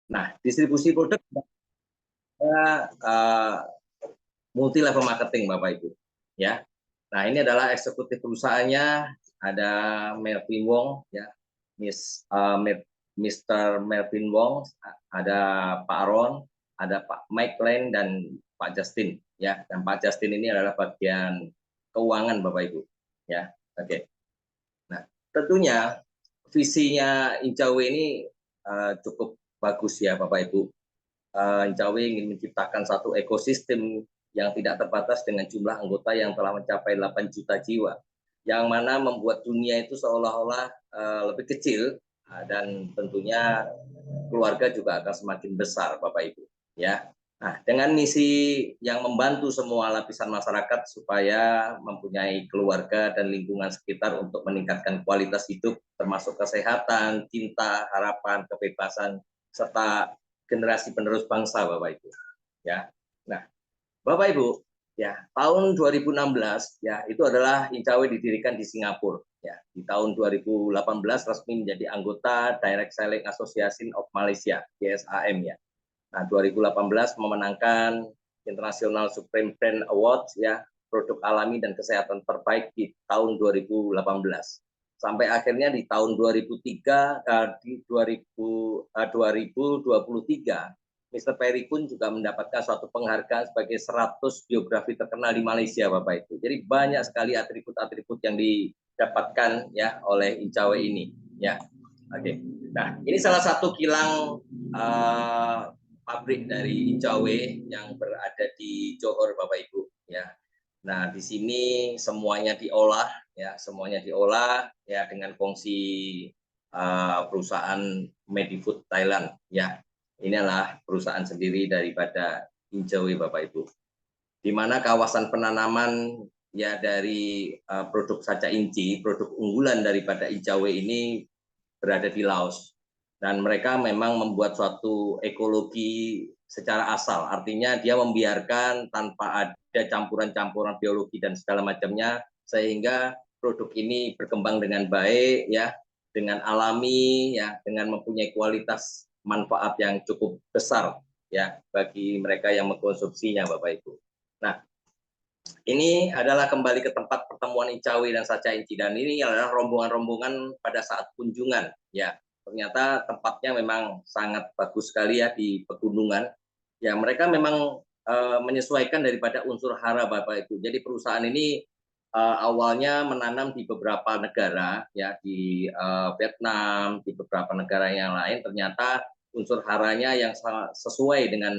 Nah, distribusi produk uh, multi level marketing, Bapak Ibu. Ya. Nah, ini adalah eksekutif perusahaannya, ada Melvin Wong, ya, Mr. Melvin Wong, ada Pak Ron, ada Pak Mike Lane dan Pak Justin, ya. Dan Pak Justin ini adalah bagian keuangan, Bapak Ibu. Ya, oke. Nah, tentunya visinya Incawe ini cukup bagus ya, Bapak Ibu. Incawe ingin menciptakan satu ekosistem yang tidak terbatas dengan jumlah anggota yang telah mencapai 8 juta jiwa, yang mana membuat dunia itu seolah-olah lebih kecil, dan tentunya keluarga juga akan semakin besar, Bapak Ibu. Ya, nah dengan misi yang membantu semua lapisan masyarakat supaya mempunyai keluarga dan lingkungan sekitar untuk meningkatkan kualitas hidup, termasuk kesehatan, cinta, harapan, kebebasan, serta generasi penerus bangsa, Bapak Ibu. Ya, nah Bapak Ibu, ya tahun 2016 ya itu adalah Incawe didirikan di Singapura. Ya, di tahun 2018 resmi menjadi anggota Direct Selling Association of Malaysia (DSAM) ya. Nah, 2018 memenangkan International Supreme Brand Awards ya, produk alami dan kesehatan terbaik di tahun 2018. Sampai akhirnya di tahun 2003 di 2023 Mr. Perry pun juga mendapatkan suatu penghargaan sebagai 100 biografi terkenal di Malaysia, Bapak Ibu. Jadi banyak sekali atribut-atribut yang didapatkan ya oleh Incawe ini. Ya, oke. Nah, ini salah satu kilang pabrik dari Incawe yang berada di Johor, Bapak Ibu. Ya. Nah, di sini semuanya diolah, ya, semuanya diolah ya dengan fungsi perusahaan Medifood Thailand, ya. Inilah perusahaan sendiri daripada Incawe, Bapak Ibu. Di mana kawasan penanaman ya dari produk saca inci, produk unggulan daripada Incawe ini berada di Laos. Dan mereka memang membuat suatu ekologi secara asal, artinya dia membiarkan tanpa ada campuran-campuran biologi dan segala macamnya, sehingga produk ini berkembang dengan baik, ya, dengan alami, ya, dengan mempunyai kualitas manfaat yang cukup besar ya bagi mereka yang mengkonsumsinya, Bapak Ibu. Nah, ini adalah kembali ke tempat pertemuan Incawe dan Saca Inci, dan ini adalah rombongan-rombongan pada saat kunjungan ya. Ternyata tempatnya memang sangat bagus sekali ya di pegunungan. Ya, mereka memang menyesuaikan daripada unsur hara, Bapak Ibu. Jadi perusahaan ini awalnya menanam di beberapa negara ya, di Vietnam, di beberapa negara yang lain. Ternyata unsur haranya yang sesuai dengan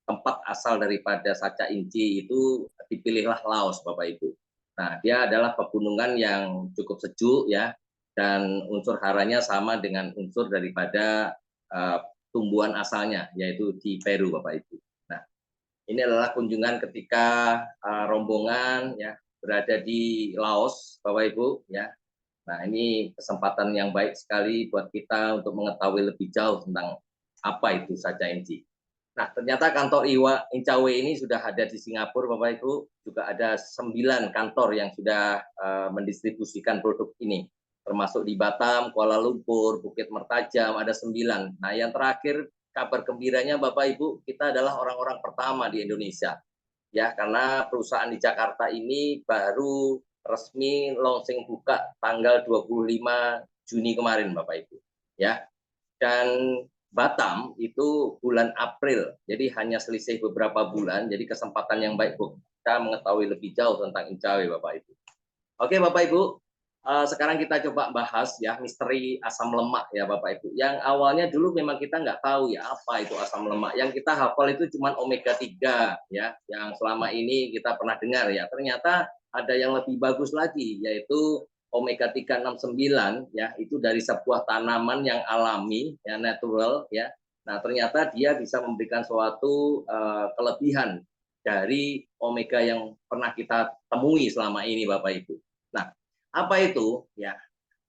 tempat asal daripada saca inci itu dipilihlah Laos, Bapak Ibu. Nah, dia adalah pegunungan yang cukup sejuk ya, dan unsur haranya sama dengan unsur daripada tumbuhan asalnya, yaitu di Peru, Bapak Ibu. Nah, ini adalah kunjungan ketika rombongan ya berada di Laos, Bapak Ibu ya. Nah, ini kesempatan yang baik sekali buat kita untuk mengetahui lebih jauh tentang apa itu saca inci. Nah, ternyata kantor Incawe ini sudah ada di Singapura, Bapak Ibu. Juga ada 9 kantor yang sudah mendistribusikan produk ini. Termasuk di Batam, Kuala Lumpur, Bukit Mertajam, ada 9. Nah, yang terakhir, kabar gembiranya Bapak Ibu, kita adalah orang-orang pertama di Indonesia. Ya, karena perusahaan di Jakarta ini baru resmi launching buka tanggal 25 Juni kemarin, Bapak Ibu. Ya. Dan Batam itu bulan April, jadi hanya selisih beberapa bulan, jadi kesempatan yang baik untuk kita mengetahui lebih jauh tentang Incawe, Bapak Ibu. Oke, Bapak Ibu, sekarang kita coba bahas ya misteri asam lemak ya, Bapak Ibu. Yang awalnya dulu memang kita nggak tahu ya apa itu asam lemak. Yang kita hafal itu cuma omega 3 ya, yang selama ini kita pernah dengar ya. Ternyata ada yang lebih bagus lagi, yaitu omega 369 ya, itu dari sebuah tanaman yang alami ya, natural ya. Nah, ternyata dia bisa memberikan suatu kelebihan dari omega yang pernah kita temui selama ini, Bapak Ibu. Nah, apa itu? Ya,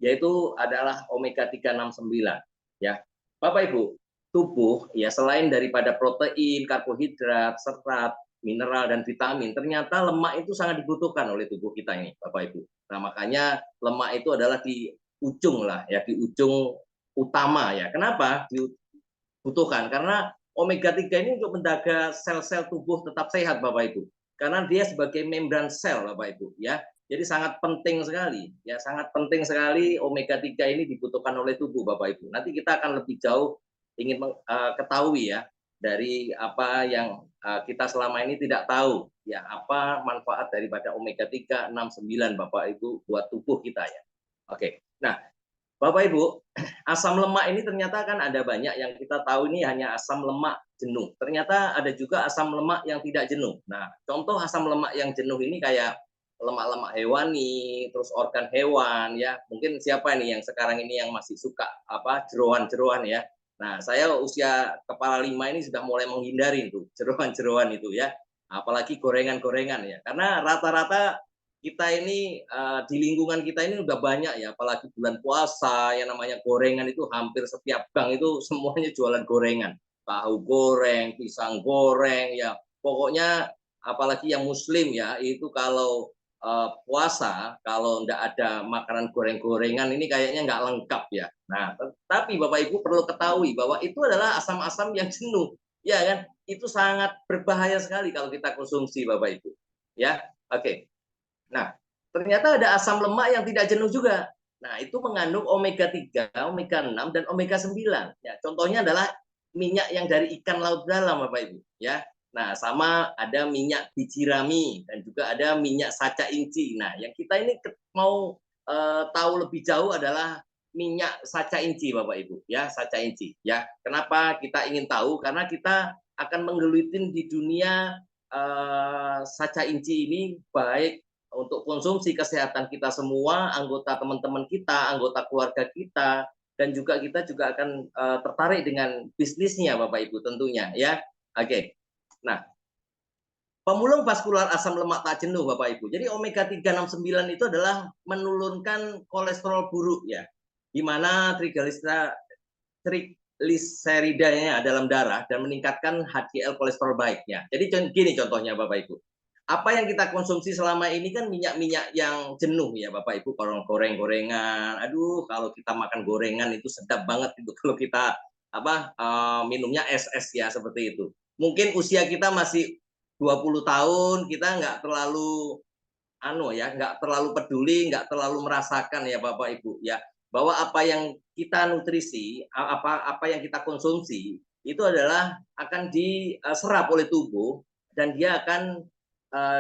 yaitu adalah omega 369 ya. Bapak Ibu, tubuh ya selain daripada protein, karbohidrat, serat, mineral dan vitamin, ternyata lemak itu sangat dibutuhkan oleh tubuh kita ini, Bapak Ibu. Nah, makanya lemak itu adalah di ujung lah ya, di ujung utama ya. Kenapa? butuhkan, karena omega 3 ini untuk menjaga sel-sel tubuh tetap sehat Bapak Ibu. Karena dia sebagai membran sel Bapak Ibu ya. Jadi sangat penting sekali ya, sangat penting sekali omega 3 ini dibutuhkan oleh tubuh Bapak Ibu. Nanti kita akan lebih jauh ingin ketahui ya dari apa yang kita selama ini tidak tahu ya, apa manfaat daripada omega 3, 6, 9 Bapak Ibu buat tubuh kita ya. Oke. Nah, Bapak Ibu, asam lemak ini ternyata kan ada banyak, yang kita tahu ini hanya asam lemak jenuh. Ternyata ada juga asam lemak yang tidak jenuh. Nah, contoh asam lemak yang jenuh ini kayak lemak-lemak hewani, terus organ hewan ya. Mungkin siapa nih yang sekarang ini yang masih suka apa jeroan-jeroan ya. Nah, saya usia kepala 5 ini sudah mulai menghindari itu jeroan-jeroan itu ya. Apalagi gorengan-gorengan ya. Karena rata-rata kita ini di lingkungan kita ini udah banyak ya, apalagi bulan puasa yang namanya gorengan itu hampir setiap gang itu semuanya jualan gorengan, tahu goreng, pisang goreng ya, pokoknya apalagi yang muslim ya itu kalau puasa kalau enggak ada makanan goreng-gorengan ini kayaknya nggak lengkap ya. Nah, tapi Bapak Ibu perlu ketahui bahwa itu adalah asam-asam yang jenuh, ya kan? Itu sangat berbahaya sekali kalau kita konsumsi Bapak Ibu. Ya, oke. Nah, ternyata ada asam lemak yang tidak jenuh juga. Nah, itu mengandung omega 3, omega 6 dan omega 9. Ya, contohnya adalah minyak yang dari ikan laut dalam, Bapak Ibu, ya. Nah, sama ada minyak biji rami dan juga ada minyak saca inci. Nah, yang kita ini mau tahu lebih jauh adalah minyak saca inci, Bapak Ibu, ya, saca inci, ya. Kenapa kita ingin tahu? Karena kita akan menggelutin di dunia saca inci ini baik untuk konsumsi kesehatan kita semua, anggota teman-teman kita, anggota keluarga kita, dan juga kita juga akan tertarik dengan bisnisnya Bapak Ibu tentunya ya. Oke. Nah, pemulung vaskular asam lemak tak jenuh Bapak Ibu. Jadi omega 3, 6, 9 itu adalah menurunkan kolesterol buruk ya. Di mana trigliseridanya dalam darah dan meningkatkan HDL kolesterol baiknya. Jadi gini contohnya Bapak Ibu. Apa yang kita konsumsi selama ini kan minyak-minyak yang jenuh ya Bapak Ibu, kalau goreng-gorengan. Aduh, kalau kita makan gorengan itu sedap banget itu kalau kita minumnya es-es ya seperti itu. Mungkin usia kita masih 20 tahun, kita nggak terlalu nggak terlalu peduli, nggak terlalu merasakan ya Bapak Ibu ya, bahwa apa yang kita nutrisi, apa yang kita konsumsi itu adalah akan diserap oleh tubuh dan dia akan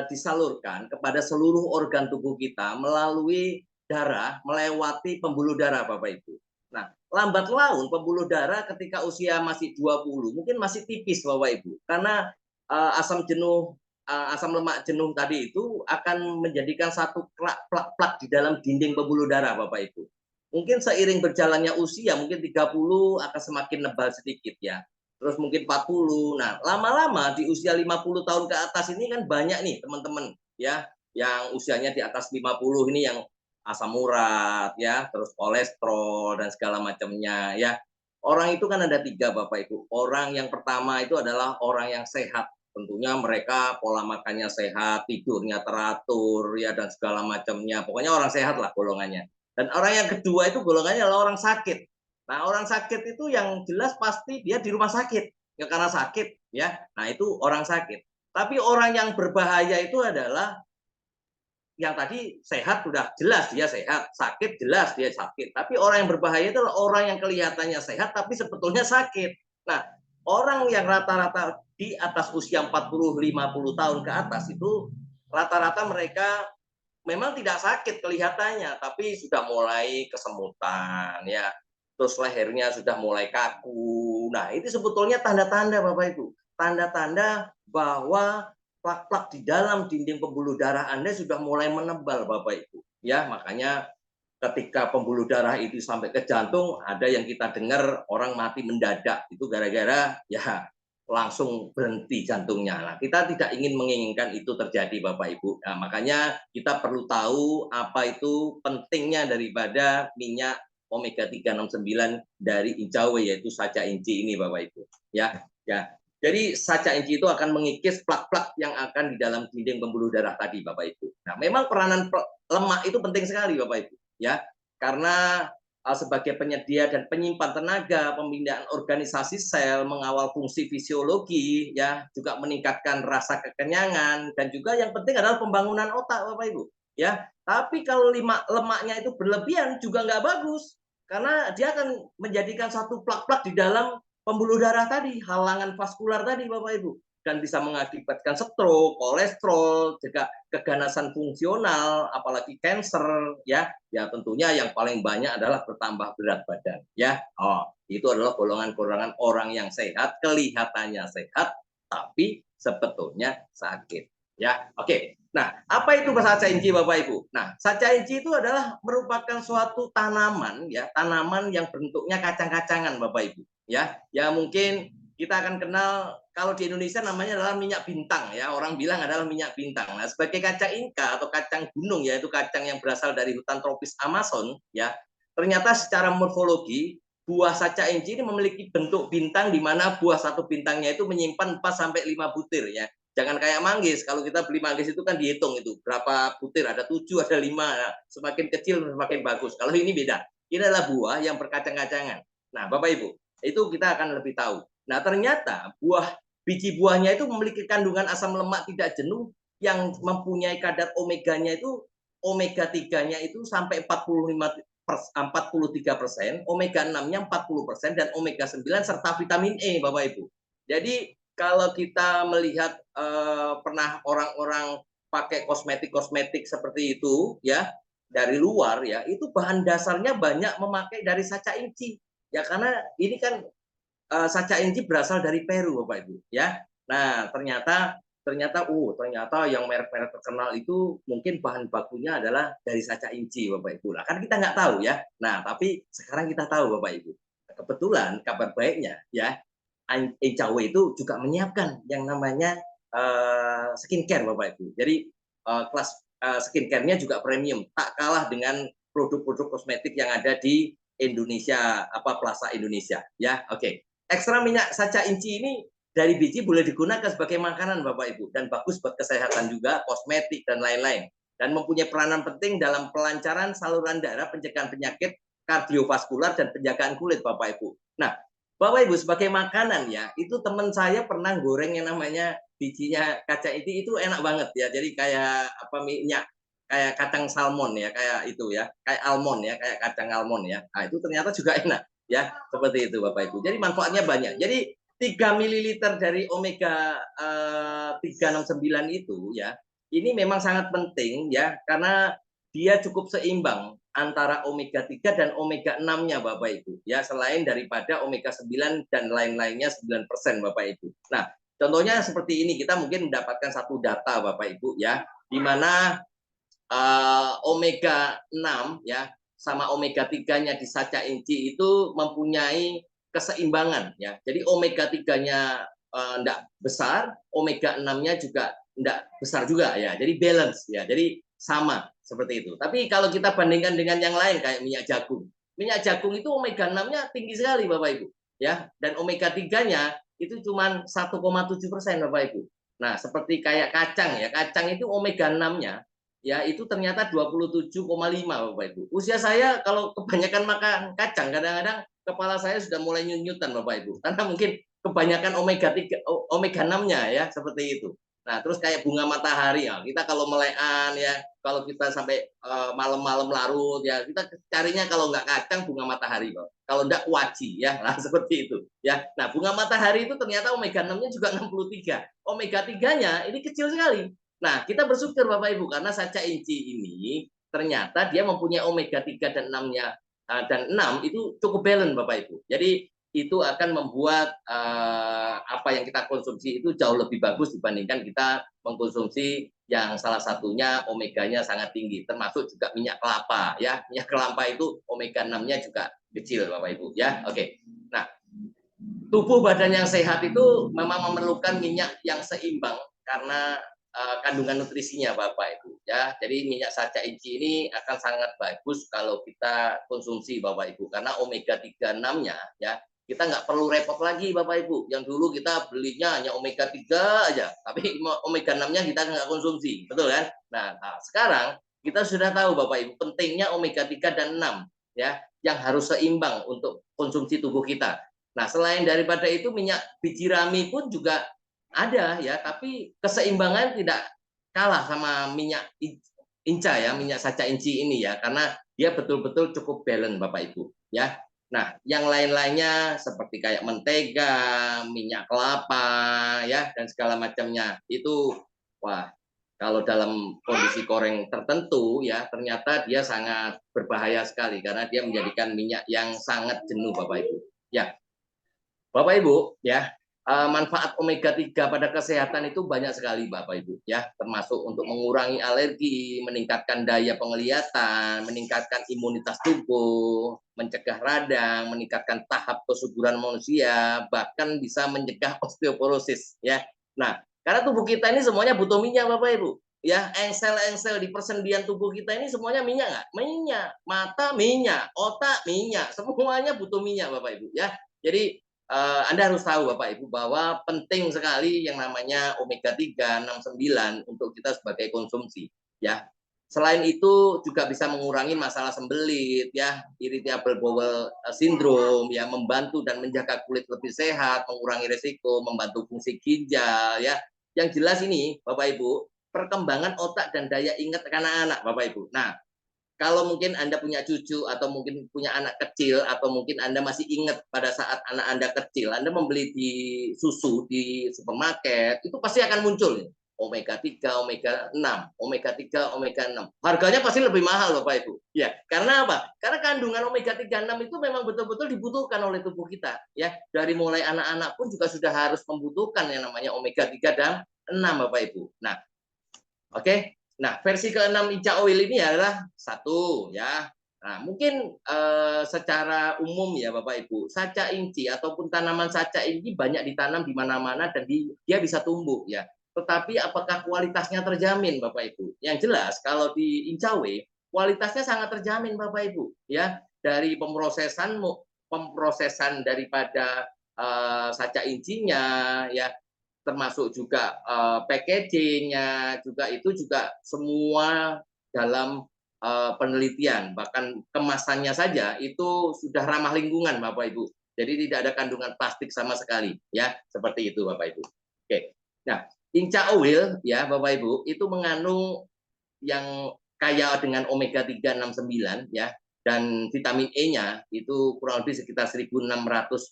disalurkan kepada seluruh organ tubuh kita melalui darah, melewati pembuluh darah Bapak Ibu. Nah, lambat laun pembuluh darah ketika usia masih 20 mungkin masih tipis Bapak Ibu, karena asam lemak jenuh tadi itu akan menjadikan satu plak-plak di dalam dinding pembuluh darah Bapak Ibu. Mungkin seiring berjalannya usia, mungkin 30 akan semakin nebal sedikit ya. Terus mungkin 40. Nah, lama-lama di usia 50 tahun ke atas ini kan banyak nih teman-teman ya, yang usianya di atas 50 ini yang asam urat ya, terus kolesterol dan segala macamnya ya. Orang itu kan ada 3 Bapak Ibu. Orang yang pertama itu adalah orang yang sehat. Tentunya mereka pola makannya sehat, tidurnya teratur ya dan segala macamnya. Pokoknya orang sehat lah golongannya. Dan orang yang kedua itu golongannya adalah orang sakit. Nah, orang sakit itu yang jelas pasti dia di rumah sakit. Ya karena sakit ya. Nah, itu orang sakit. Tapi orang yang berbahaya itu adalah yang tadi sehat sudah jelas dia sehat, sakit jelas dia sakit. Tapi orang yang berbahaya itu adalah orang yang kelihatannya sehat tapi sebetulnya sakit. Nah, orang yang rata-rata di atas usia 40-50 tahun ke atas itu rata-rata mereka memang tidak sakit kelihatannya, tapi sudah mulai kesemutan ya. Terus lehernya sudah mulai kaku. Nah, itu sebetulnya tanda-tanda Bapak Ibu. Tanda-tanda bahwa plak-plak di dalam dinding pembuluh darah Anda sudah mulai menebal Bapak Ibu. Ya, makanya ketika pembuluh darah itu sampai ke jantung, ada yang kita dengar orang mati mendadak. Itu gara-gara ya langsung berhenti jantungnya. Nah, kita tidak ingin menginginkan itu terjadi Bapak Ibu. Nah, makanya kita perlu tahu apa itu pentingnya daripada minyak omega 3, 6, 9 dari incawe yaitu saca inci ini Bapak Ibu. Ya, ya. Jadi saca inci itu akan mengikis plak-plak yang akan di dalam dinding pembuluh darah tadi Bapak Ibu. Nah, memang peranan lemak itu penting sekali Bapak Ibu, ya. Karena sebagai penyedia dan penyimpan tenaga, pembinaan organisasi sel, mengawal fungsi fisiologi, ya, juga meningkatkan rasa kekenyangan, dan juga yang penting adalah pembangunan otak, Bapak Ibu. Ya, tapi kalau lemaknya itu berlebihan juga nggak bagus, karena dia akan menjadikan satu plak-plak di dalam pembuluh darah tadi, halangan vaskular tadi, Bapak Ibu, dan bisa mengakibatkan stroke, kolesterol, juga keganasan fungsional, apalagi kanker, ya. Ya tentunya yang paling banyak adalah bertambah berat badan, ya. Oh, itu adalah golongan-golongan orang yang sehat, kelihatannya sehat, tapi sebetulnya sakit, ya. Oke. Nah, apa itu saca inci, Bapak Ibu? Nah, saca inci itu adalah merupakan suatu tanaman, ya, tanaman yang bentuknya kacang-kacangan, Bapak Ibu, ya. Ya mungkin kita akan kenal kalau di Indonesia namanya adalah minyak bintang, ya, orang bilang adalah minyak bintang. Nah, sebagai kacang Inca atau kacang gunung, yaitu kacang yang berasal dari hutan tropis Amazon, ya, ternyata secara morfologi buah saca inci ini memiliki bentuk bintang, di mana buah satu bintangnya itu menyimpan 4 sampai 5 butir, ya. Jangan kayak manggis, kalau kita beli manggis itu kan dihitung itu berapa butir, ada 7, ada 5. Nah, semakin kecil semakin bagus. Kalau ini beda, ini adalah buah yang berkacang-kacangan. Nah, Bapak Ibu, itu kita akan lebih tahu. Nah, ternyata biji buahnya itu memiliki kandungan asam lemak tidak jenuh yang mempunyai kadar omeganya itu, omega 3-nya itu sampai 43%, omega 6-nya 40%, dan omega 9 serta vitamin E, Bapak Ibu. Jadi kalau kita melihat pernah orang-orang pakai kosmetik-kosmetik seperti itu, ya, dari luar, ya, itu bahan dasarnya banyak memakai dari saca inci. Ya karena ini kan saca inci berasal dari Peru, Bapak Ibu, ya. Nah, ternyata yang merek-merek terkenal itu mungkin bahan bakunya adalah dari saca inci, Bapak Ibu. Nah, kan kita nggak tahu, ya. Nah, tapi sekarang kita tahu, Bapak Ibu. Kebetulan kabar baiknya, ya, Incawe itu juga menyiapkan yang namanya skincare, Bapak Ibu. Jadi kelas skincare-nya juga premium, tak kalah dengan produk-produk kosmetik yang ada di Indonesia, Plaza Indonesia, ya. Oke. Ekstrak minyak saca inci ini dari biji boleh digunakan sebagai makanan, Bapak Ibu, dan bagus buat kesehatan juga, kosmetik dan lain-lain. Dan mempunyai peranan penting dalam pelancaran saluran darah, pencegahan penyakit kardiovaskular, dan penjagaan kulit, Bapak Ibu. Nah, Bapak Ibu, sebagai makanan, ya, itu teman saya pernah goreng yang namanya bijinya kaca itu enak banget, ya. Jadi kayak minyak kayak kacang salmon, ya, kayak itu, ya, kayak almond, ya, kayak kacang almond, ya. Nah, itu ternyata juga enak, ya, seperti itu, Bapak Ibu. Jadi manfaatnya banyak. Jadi 3 mililiter dari omega 369 itu, ya, ini memang sangat penting, ya, karena dia cukup seimbang antara omega 3 dan omega 6-nya, Bapak Ibu, ya, selain daripada omega 9 dan lain-lainnya 9%, Bapak Ibu. Nah, contohnya seperti ini, kita mungkin mendapatkan satu data, Bapak Ibu, ya, di mana omega 6, ya, sama omega 3-nya di saca inci itu mempunyai keseimbangan, ya. Jadi omega 3-nya enggak besar, omega 6-nya juga enggak besar juga, ya. Jadi balance, ya. Jadi sama seperti itu. Tapi kalau kita bandingkan dengan yang lain kayak minyak jagung. Minyak jagung itu omega 6-nya tinggi sekali, Bapak Ibu, ya. Dan omega 3-nya itu cuma 1,7%, Bapak Ibu. Nah, seperti kayak kacang, ya. Kacang itu omega 6-nya ya itu ternyata 27,5, Bapak Ibu. Usia saya kalau kebanyakan makan kacang, kadang-kadang kepala saya sudah mulai nyut-nyutan, Bapak Ibu. Karena mungkin kebanyakan omega 3, omega 6-nya, ya, seperti itu. Nah, terus kayak bunga matahari, ya, kita kalau melean, ya, kalau kita sampai malam-malam larut, ya, kita carinya kalau nggak kacang bunga matahari, Pak. Kalau nggak waji, ya, nah, seperti itu, ya. Nah, bunga matahari itu ternyata omega 6-nya juga 63. Omega 3-nya ini kecil sekali. Nah, kita bersyukur Bapak Ibu karena saca inci ini ternyata dia mempunyai omega 3 dan 6-nya dan 6 itu cukup balance, Bapak Ibu. Jadi itu akan membuat apa yang kita konsumsi itu jauh lebih bagus dibandingkan kita mengkonsumsi yang salah satunya omeganya sangat tinggi, termasuk juga minyak kelapa, ya. Minyak kelapa itu omega 6-nya juga kecil, Bapak Ibu, ya. Oke. Nah, tubuh badan yang sehat itu memang memerlukan minyak yang seimbang karena kandungan nutrisinya, Bapak Ibu, ya. Jadi minyak saca inci ini akan sangat bagus kalau kita konsumsi, Bapak Ibu, karena omega 3 6-nya, ya, kita nggak perlu repot lagi, Bapak Ibu. Yang dulu kita belinya hanya omega 3 aja, tapi omega 6-nya kita nggak konsumsi, betul kan? Nah, sekarang kita sudah tahu, Bapak Ibu, pentingnya omega 3 dan 6, ya. yang harus seimbang untuk konsumsi tubuh kita. Nah, selain daripada itu minyak biji rami pun juga ada ya, tapi keseimbangan tidak kalah sama minyak inca ya, minyak saca inci ini ya, karena dia betul-betul cukup balance Bapak Ibu ya. Nah, yang lain-lainnya seperti kayak mentega, minyak kelapa ya dan segala macamnya itu wah, kalau dalam kondisi goreng tertentu ya ternyata dia sangat berbahaya sekali karena dia menjadikan minyak yang sangat jenuh Bapak Ibu. Ya, Bapak Ibu, ya, manfaat omega 3 pada kesehatan itu banyak sekali Bapak Ibu, ya, termasuk untuk mengurangi alergi, meningkatkan daya penglihatan, meningkatkan imunitas tubuh, mencegah radang, meningkatkan tahap kesuburan manusia, bahkan bisa mencegah osteoporosis, ya. Nah, karena tubuh kita ini semuanya butuh minyak Bapak Ibu. Ya, engsel-engsel di persendian tubuh kita ini semuanya minyak nggak? Minyak, mata minyak, otak minyak, semuanya butuh minyak Bapak Ibu ya. Jadi Anda harus tahu Bapak Ibu bahwa penting sekali yang namanya omega 3, 6, 9 untuk kita sebagai konsumsi ya. Selain itu juga bisa mengurangi masalah sembelit ya, irritable bowel syndrome ya, membantu dan menjaga kulit lebih sehat, mengurangi resiko, membantu fungsi ginjal ya. Yang jelas ini Bapak Ibu, perkembangan otak dan daya ingat anak-anak Bapak Ibu. Nah, kalau mungkin Anda punya cucu atau mungkin punya anak kecil atau mungkin Anda masih ingat pada saat anak Anda kecil, Anda membeli di susu di supermarket, itu pasti akan muncul omega 3, omega 6, omega 3, omega 6. Harganya pasti lebih mahal Bapak Ibu. Ya, karena apa? Karena kandungan omega 3, 6 itu memang betul-betul dibutuhkan oleh tubuh kita, ya. Dari mulai anak-anak pun juga sudah harus membutuhkan yang namanya omega 3 dan 6 Bapak Ibu. Nah, oke. Nah, versi ke-6 Ica Oil ini adalah satu ya. Nah, mungkin secara umum ya Bapak Ibu, saca inci ataupun tanaman saca ini banyak ditanam di mana-mana dan dia bisa tumbuh ya. Tetapi apakah kualitasnya terjamin Bapak Ibu? Yang jelas kalau di Incawe kualitasnya sangat terjamin Bapak Ibu ya. Dari pemrosesan daripada saca incinya ya, termasuk juga packagingnya juga itu juga semua dalam penelitian, bahkan kemasannya saja itu sudah ramah lingkungan Bapak Ibu. Jadi tidak ada kandungan plastik sama sekali ya, seperti itu Bapak Ibu. Oke. Nah, Inca Oil ya Bapak Ibu itu mengandung yang kaya dengan omega 3, 6, 9 ya, dan vitamin E-nya itu kurang lebih sekitar 1.600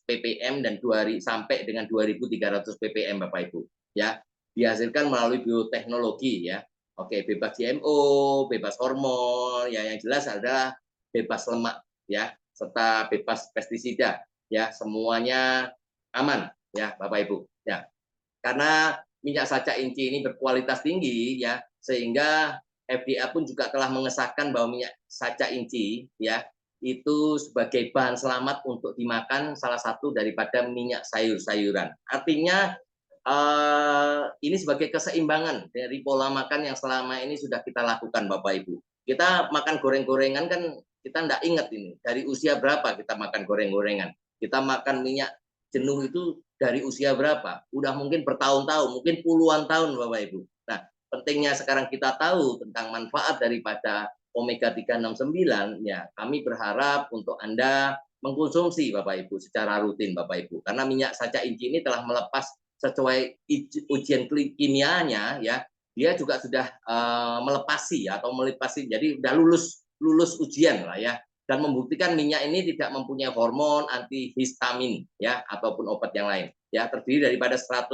ppm dan sampai dengan 2.300 ppm Bapak Ibu ya, dihasilkan melalui bioteknologi ya. Oke, bebas GMO, bebas hormon ya, yang jelas adalah bebas lemak ya, serta bebas pestisida ya, semuanya aman ya Bapak Ibu ya. Karena minyak saca inci ini berkualitas tinggi ya, sehingga FDA pun juga telah mengesahkan bahwa minyak saca inci ya itu sebagai bahan selamat untuk dimakan, salah satu daripada minyak sayur-sayuran. Artinya ini sebagai keseimbangan dari pola makan yang selama ini sudah kita lakukan Bapak Ibu. Kita makan goreng-gorengan kan kita tidak ingat ini dari usia berapa kita makan goreng-gorengan. Kita makan minyak jenuh itu dari usia berapa? Udah mungkin bertahun-tahun, mungkin puluhan tahun Bapak Ibu. Nah, pentingnya sekarang kita tahu tentang manfaat daripada omega 3, 6, 9, ya kami berharap untuk Anda mengkonsumsi Bapak Ibu secara rutin Bapak Ibu. Karena minyak saca inci ini telah melepas sesuai ujian kimianya ya, dia juga sudah melepasi atau melipasi, jadi sudah lulus ujian lah ya, dan membuktikan minyak ini tidak mempunyai hormon antihistamin ya ataupun obat yang lain ya, terdiri daripada 100%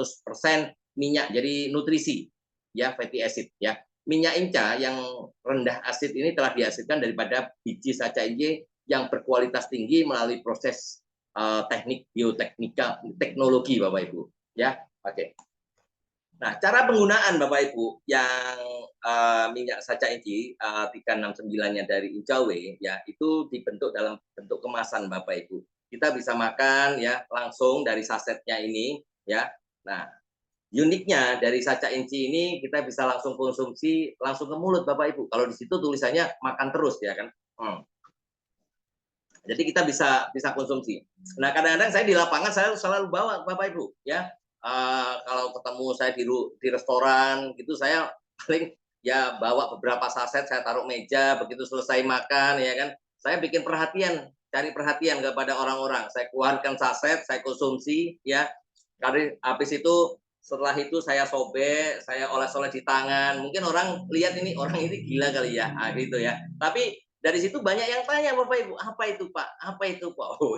minyak jadi nutrisi ya, fatty acid ya. Minyak inca yang rendah asid ini telah dihasilkan daripada biji saca inci yang berkualitas tinggi melalui proses teknik bioteknika teknologi Bapak Ibu ya. Oke. Nah, cara penggunaan Bapak Ibu yang minyak saca inci 369-nya dari Incawe ya, itu dibentuk dalam bentuk kemasan Bapak Ibu. Kita bisa makan ya langsung dari sasetnya ini ya. Nah, uniknya dari saca inci ini kita bisa langsung konsumsi langsung ke mulut Bapak Ibu. Kalau di situ tulisannya makan terus ya kan. Jadi kita bisa konsumsi. Nah, kadang-kadang saya di lapangan saya selalu bawa Bapak Ibu ya. Kalau ketemu saya di restoran gitu, saya paling ya bawa beberapa saset, saya taruh meja, begitu selesai makan ya kan, saya bikin perhatian cari perhatian kepada orang-orang. Saya keluarkan saset, saya konsumsi, ya. Karena habis itu setelah itu saya sobek, saya oles-oles di tangan. Mungkin orang lihat ini orang ini gila kali ya, gitu ya. Tapi dari situ banyak yang tanya Bapak Ibu, apa itu Pak? Apa itu Pak? Oh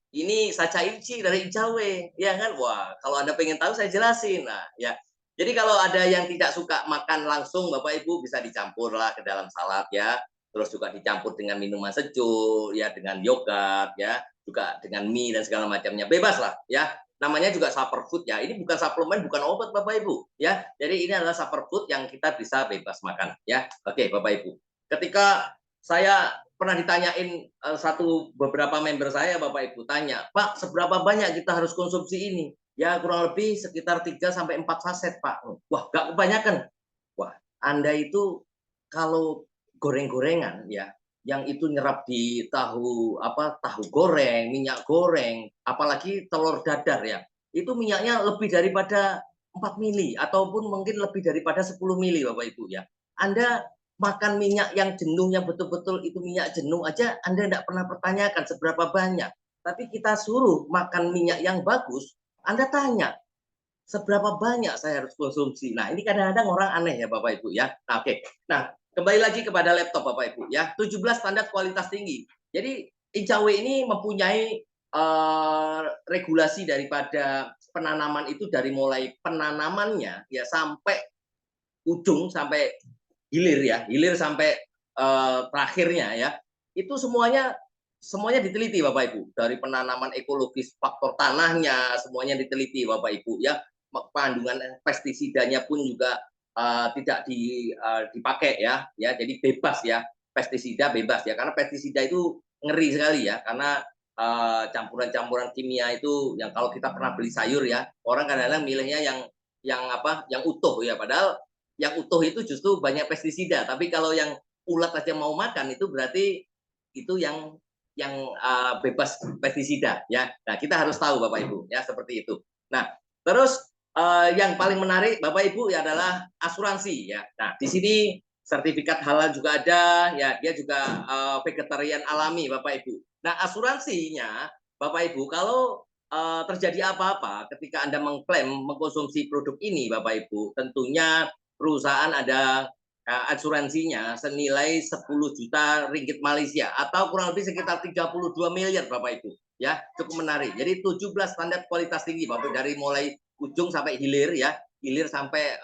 ini sacha inci dari Icawe, ya kan? Wah, kalau Anda pengen tahu saya jelasin. Nah, ya. Jadi kalau ada yang tidak suka makan langsung Bapak Ibu bisa dicampur lah ke dalam salad ya. Terus juga dicampur dengan minuman sejuk ya, dengan yogurt ya, juga dengan mie dan segala macamnya. Bebas lah ya. Namanya juga superfood ya. Ini bukan suplemen, bukan obat Bapak Ibu ya. Jadi ini adalah superfood yang kita bisa bebas makan ya. Oke, Bapak Ibu. Ketika saya pernah ditanyain beberapa member saya Bapak Ibu tanya, "Pak, seberapa banyak kita harus konsumsi ini?" Ya kurang lebih sekitar 3 sampai 4 saset, Pak. Wah, nggak kebanyakan. Wah, Anda itu kalau goreng-gorengan ya, yang itu nyerap di tahu goreng, minyak goreng, apalagi telur dadar ya. Itu minyaknya lebih daripada 4 mili ataupun mungkin lebih daripada 10 mili Bapak Ibu ya. Anda makan minyak yang jenuh yang betul-betul itu minyak jenuh aja Anda tidak pernah pertanyakan seberapa banyak. Tapi kita suruh makan minyak yang bagus, Anda tanya, seberapa banyak saya harus konsumsi? Nah, ini kadang-kadang orang aneh ya Bapak Ibu ya. Nah, oke. Nah, kembali lagi kepada laptop Bapak Ibu ya. 17 standar kualitas tinggi. Jadi Icawe ini mempunyai regulasi daripada penanaman itu dari mulai penanamannya ya sampai ujung sampai hilir ya, hilir sampai terakhirnya ya. Itu semuanya diteliti Bapak Ibu. Dari penanaman ekologis, faktor tanahnya semuanya diteliti Bapak Ibu ya. Kandungan pestisidanya pun juga tidak dipakai ya. Jadi bebas ya. Pestisida bebas ya. Karena pestisida itu ngeri sekali ya. Karena campuran-campuran kimia itu yang kalau kita pernah beli sayur ya, orang kadang-kadang milihnya yang utuh ya. Padahal yang utuh itu justru banyak pestisida. Tapi kalau yang ulat aja mau makan itu berarti itu yang bebas pestisida ya. Nah, kita harus tahu Bapak Ibu ya seperti itu. Nah, terus yang paling menarik Bapak Ibu ya adalah asuransi ya. Nah, di sini sertifikat halal juga ada ya, dia juga vegetarian alami Bapak Ibu. Nah, asuransinya Bapak Ibu kalau terjadi apa-apa ketika Anda mengklaim mengkonsumsi produk ini Bapak Ibu, tentunya perusahaan ada asuransinya senilai 10 juta ringgit Malaysia atau kurang lebih sekitar 32 miliar Bapak Ibu. Ya, cukup menarik. Jadi 17 standar kualitas tinggi Bapak dari mulai ujung sampai hilir ya, hilir sampai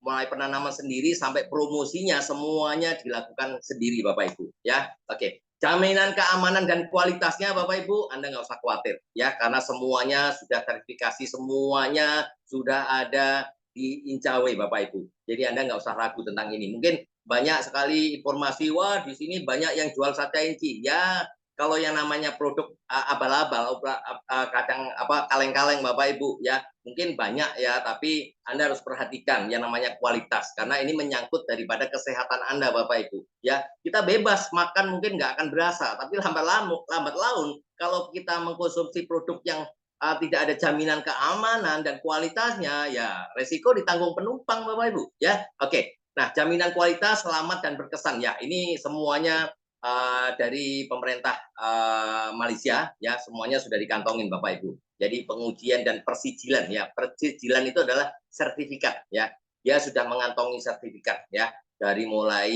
mulai penanaman sendiri sampai promosinya semuanya dilakukan sendiri Bapak Ibu ya. Oke. Jaminan keamanan dan kualitasnya Bapak Ibu Anda nggak usah khawatir ya karena semuanya sudah verifikasi, semuanya sudah ada di Incawe Bapak Ibu. Jadi Anda nggak usah ragu tentang ini. Mungkin banyak sekali informasi, wah di sini banyak yang jual sacha inci. Ya kalau yang namanya produk abal-abal, kadang kaleng-kaleng Bapak Ibu ya, mungkin banyak ya, tapi Anda harus perhatikan yang namanya kualitas karena ini menyangkut daripada kesehatan Anda Bapak Ibu. Ya, kita bebas makan mungkin nggak akan berasa, tapi lambat laun kalau kita mengkonsumsi produk yang tidak ada jaminan keamanan dan kualitasnya, ya resiko ditanggung penumpang Bapak Ibu ya. Oke. Nah, jaminan kualitas, selamat dan berkesan ya. Ini semuanya dari pemerintah Malaysia ya, semuanya sudah dikantongin Bapak Ibu. Jadi pengujian dan persijilan ya. Persijilan itu adalah sertifikat ya. Dia sudah mengantongi sertifikat ya dari mulai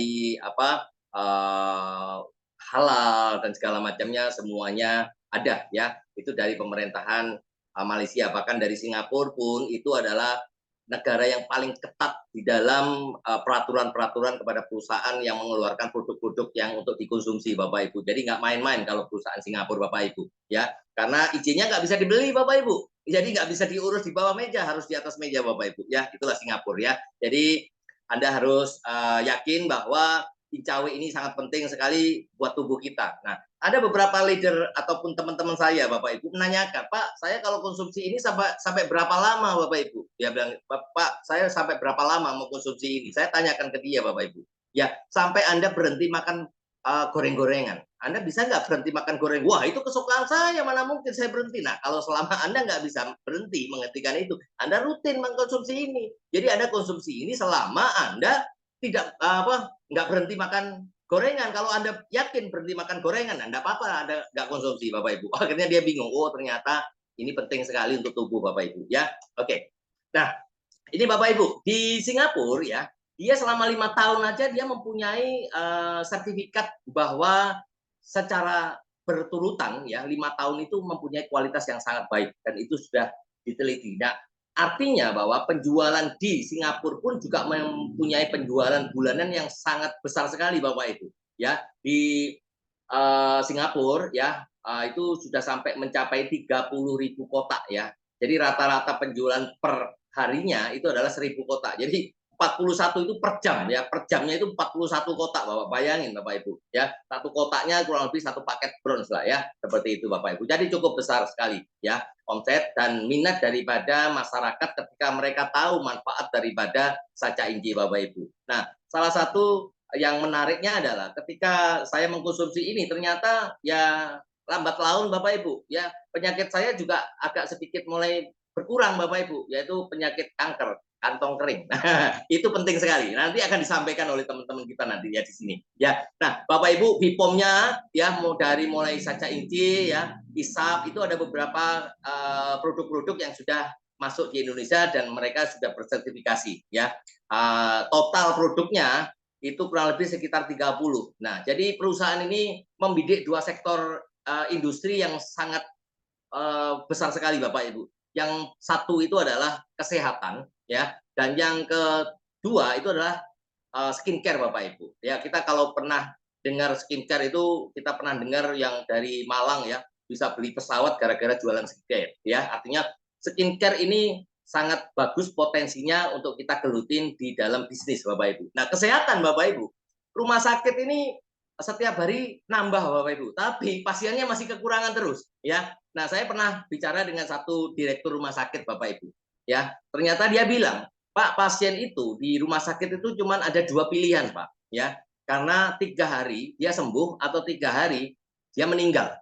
halal dan segala macamnya semuanya ada ya. Itu dari pemerintahan Malaysia, bahkan dari Singapura pun itu adalah negara yang paling ketat di dalam peraturan-peraturan kepada perusahaan yang mengeluarkan produk-produk yang untuk dikonsumsi Bapak Ibu. Jadi nggak main-main kalau perusahaan Singapura Bapak Ibu ya, karena izinnya nggak bisa dibeli Bapak Ibu. Jadi nggak bisa diurus di bawah meja, harus di atas meja Bapak Ibu ya. Itulah Singapura ya. Jadi Anda harus yakin bahwa Incawe ini sangat penting sekali buat tubuh kita. Nah, ada beberapa leader ataupun teman-teman saya Bapak Ibu menanyakan, Pak, saya kalau konsumsi ini sampai berapa lama Bapak Ibu? Dia bilang, Pak, saya sampai berapa lama mau konsumsi ini? Saya tanyakan ke dia Bapak Ibu. Ya, sampai Anda berhenti makan goreng-gorengan. Anda bisa nggak berhenti makan goreng? Wah, itu kesukaan saya, mana mungkin saya berhenti. Nah, kalau selama Anda nggak bisa berhenti menghentikan itu, Anda rutin mengkonsumsi ini. Jadi Anda konsumsi ini selama Anda tidak nggak berhenti makan gorengan. Kalau Anda yakin berhenti makan gorengan, Anda apa-apa, Anda nggak konsumsi, Bapak Ibu. Akhirnya dia bingung, oh ternyata ini penting sekali untuk tubuh, Bapak Ibu. Ya, oke. Nah, ini Bapak Ibu, di Singapura ya, dia selama 5 tahun aja dia mempunyai sertifikat bahwa secara berturutan ya 5 tahun itu mempunyai kualitas yang sangat baik dan itu sudah diteliti. Nah, artinya bahwa penjualan di Singapura pun juga mempunyai penjualan bulanan yang sangat besar sekali Bapak Ibu. Ya, di Singapura ya itu sudah sampai mencapai 30.000 kotak ya. Jadi rata-rata penjualan per harinya itu adalah 1.000 kotak. Jadi 41 itu per jam ya, per jamnya itu 41 kotak Bapak. Bayangin Bapak Ibu ya. Satu kotaknya kurang lebih satu paket bronze lah ya. Seperti itu Bapak Ibu. Jadi cukup besar sekali ya omset dan minat daripada masyarakat ketika mereka tahu manfaat daripada saca inci Bapak Ibu. Nah, salah satu yang menariknya adalah ketika saya mengkonsumsi ini ternyata ya lambat laun Bapak Ibu ya penyakit saya juga agak sedikit mulai berkurang Bapak Ibu, yaitu penyakit kanker kantong kering. Itu penting sekali. Nanti akan disampaikan oleh teman-teman kita nanti ya di sini. Ya. Nah, Bapak Ibu, BPOM-nya ya dari mulai saca inci ya, ISAP itu ada beberapa produk-produk yang sudah masuk di Indonesia dan mereka sudah bersertifikasi ya. Total produknya itu kurang lebih sekitar 30. Nah, jadi perusahaan ini membidik dua sektor industri yang sangat besar sekali Bapak Ibu. Yang satu itu adalah kesehatan ya dan yang kedua itu adalah skincare Bapak Ibu. Ya, kita kalau pernah dengar skincare itu kita pernah dengar yang dari Malang ya bisa beli pesawat gara-gara jualan skincare ya. Artinya skincare ini sangat bagus potensinya untuk kita gelutin di dalam bisnis Bapak Ibu. Nah, kesehatan Bapak Ibu. Rumah sakit ini setiap hari nambah Bapak Ibu, tapi pasiennya masih kekurangan terus ya. Nah, saya pernah bicara dengan satu direktur rumah sakit Bapak Ibu. Ya, ternyata dia bilang, "Pak, pasien itu di rumah sakit itu cuma ada 2 pilihan, Pak." Ya, karena 3 hari dia sembuh atau 3 hari dia meninggal.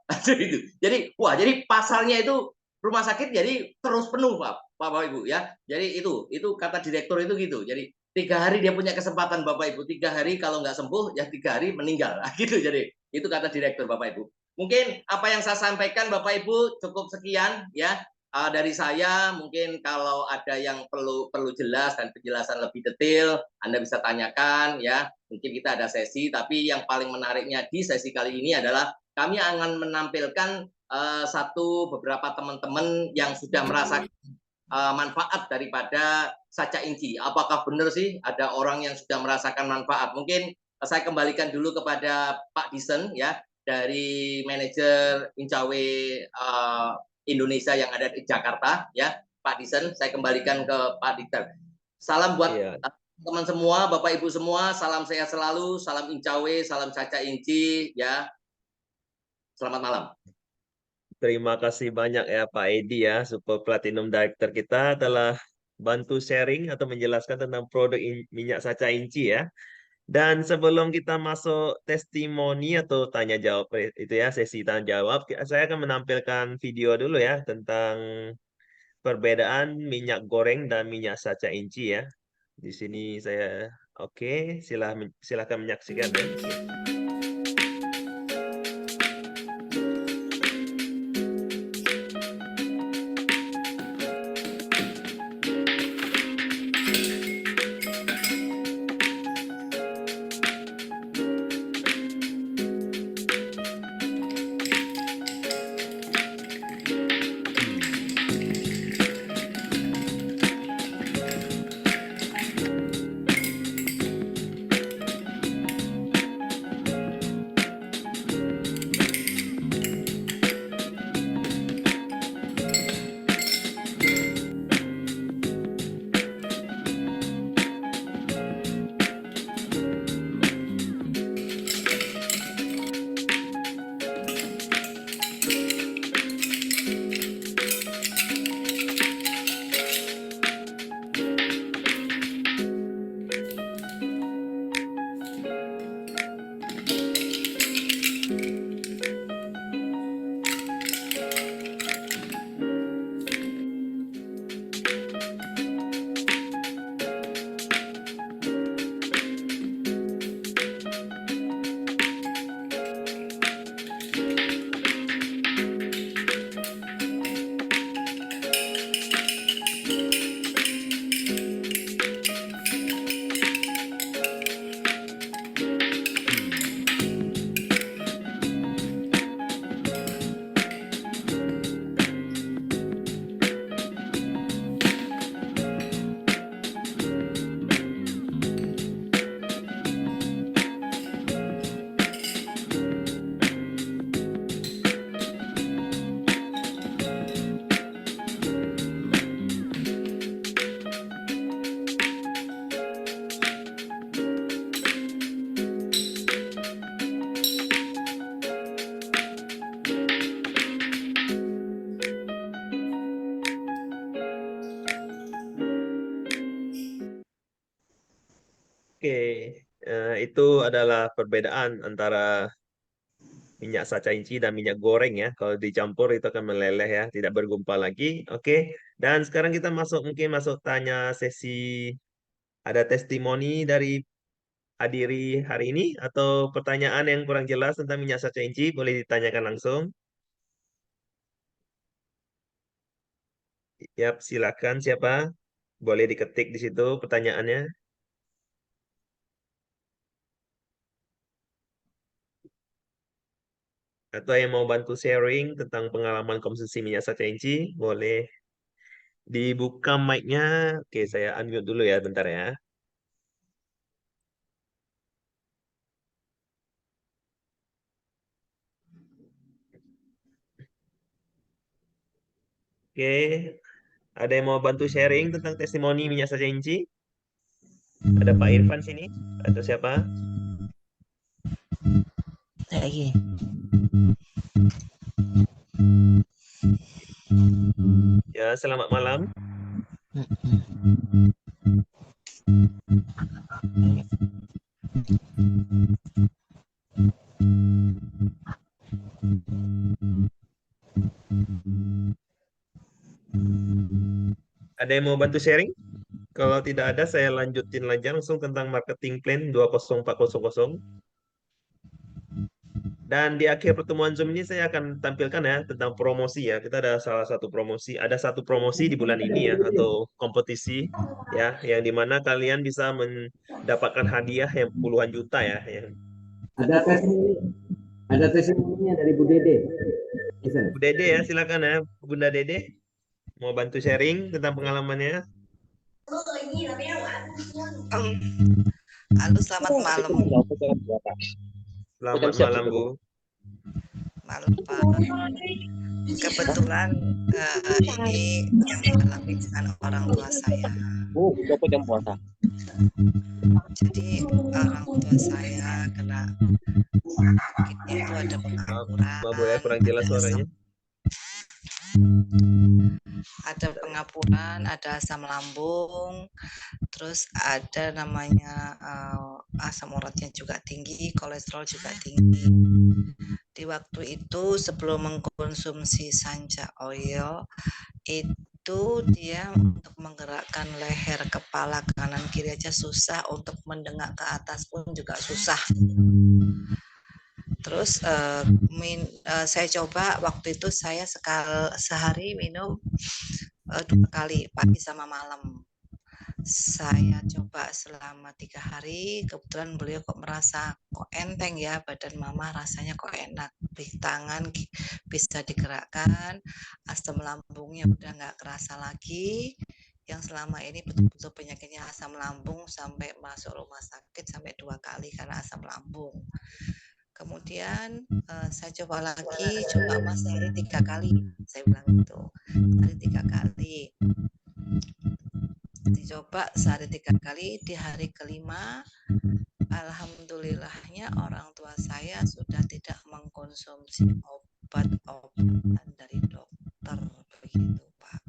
Jadi, wah, jadi pasalnya itu rumah sakit jadi terus penuh, Pak, Bapak Ibu ya. Jadi itu kata direktur itu gitu. Jadi 3 hari dia punya kesempatan Bapak Ibu, 3 hari kalau nggak sembuh ya 3 hari meninggal, gitu. Jadi itu kata direktur Bapak Ibu. Mungkin apa yang saya sampaikan Bapak Ibu cukup sekian ya dari saya. Mungkin kalau ada yang perlu jelas dan penjelasan lebih detail, Anda bisa tanyakan ya. Mungkin kita ada sesi, tapi yang paling menariknya di sesi kali ini adalah kami akan menampilkan beberapa teman-teman yang sudah merasakan manfaat daripada saca inci. Apakah benar sih ada orang yang sudah merasakan manfaat? Mungkin saya kembalikan dulu kepada Pak Disen ya dari manajer Incawe Indonesia yang ada di Jakarta ya. Pak Disen, saya kembalikan ke Pak Diter. Salam buat teman semua, Bapak Ibu semua, salam sehat selalu, salam Incawe, salam saca inci ya. Selamat malam. Terima kasih banyak ya Pak Edi ya, Super Platinum Director kita telah bantu sharing atau menjelaskan tentang produk minyak saca inci ya. Dan sebelum kita masuk testimoni atau tanya jawab itu ya, sesi tanya jawab, saya akan menampilkan video dulu ya tentang perbedaan minyak goreng dan minyak saca inci ya. Di sini saya oke, silahkan menyaksikan ya. Oke, itu adalah perbedaan antara minyak saca inci dan minyak goreng ya. Kalau dicampur itu akan meleleh ya, tidak bergumpal lagi. Oke, dan sekarang kita mungkin masuk tanya sesi, ada testimoni dari hadiri hari ini atau pertanyaan yang kurang jelas tentang minyak saca inci boleh ditanyakan langsung. Yap, silakan siapa? Boleh diketik di situ pertanyaannya. Atau yang mau bantu sharing tentang pengalaman konsumsi minyak saca inci, boleh dibuka mic-nya. Oke, saya unmute dulu ya, bentar ya. Oke, ada yang mau bantu sharing tentang testimoni minyak saca inci? Ada Pak Irfan sini? Atau siapa? Lagi. Ya, selamat malam. Ada yang mau bantu sharing? Kalau tidak ada, saya lanjutin aja langsung tentang marketing plan 20400. Dan di akhir pertemuan Zoom ini saya akan tampilkan ya tentang promosi ya. Kita ada salah satu promosi, ada satu promosi di bulan ini ya atau kompetisi ya yang dimana kalian bisa mendapatkan hadiah yang puluhan juta ya. Yang Ada testimoninya dari Bu Dede. Bu Dede ya, silakan ya Bunda Dede mau bantu sharing tentang pengalamannya. Halo, selamat malam. Selamat malam Bu. Malam Pak. Kebetulan ini yang dialami dengan orang tua saya. Jadi orang tua saya kena penyakitnya itu ada Maaf Bu ya, kurang jelas suaranya. ada pengapuran, ada asam lambung, terus ada namanya asam uratnya juga tinggi, kolesterol juga tinggi. Di waktu itu sebelum mengkonsumsi Sanja Oil itu dia untuk menggerakkan leher, kepala kanan kiri aja susah, untuk mendengar ke atas pun juga susah. Terus saya coba waktu itu saya sehari minum 2 kali, pagi sama malam. Saya coba selama 3 hari, kebetulan beliau kok merasa kok enteng ya, badan mama rasanya kok enak, di tangan bisa digerakkan, asam lambungnya udah nggak kerasa lagi. Yang selama ini betul-betul penyakitnya asam lambung sampai masuk rumah sakit sampai 2 kali karena asam lambung. Kemudian saya coba lagi, coba Mas sehari 3 kali, saya bilang gitu, sehari 3 kali. Dicoba sehari 3 kali, di hari kelima alhamdulillahnya orang tua saya sudah tidak mengkonsumsi obat-obatan dari dokter, begitu Pak.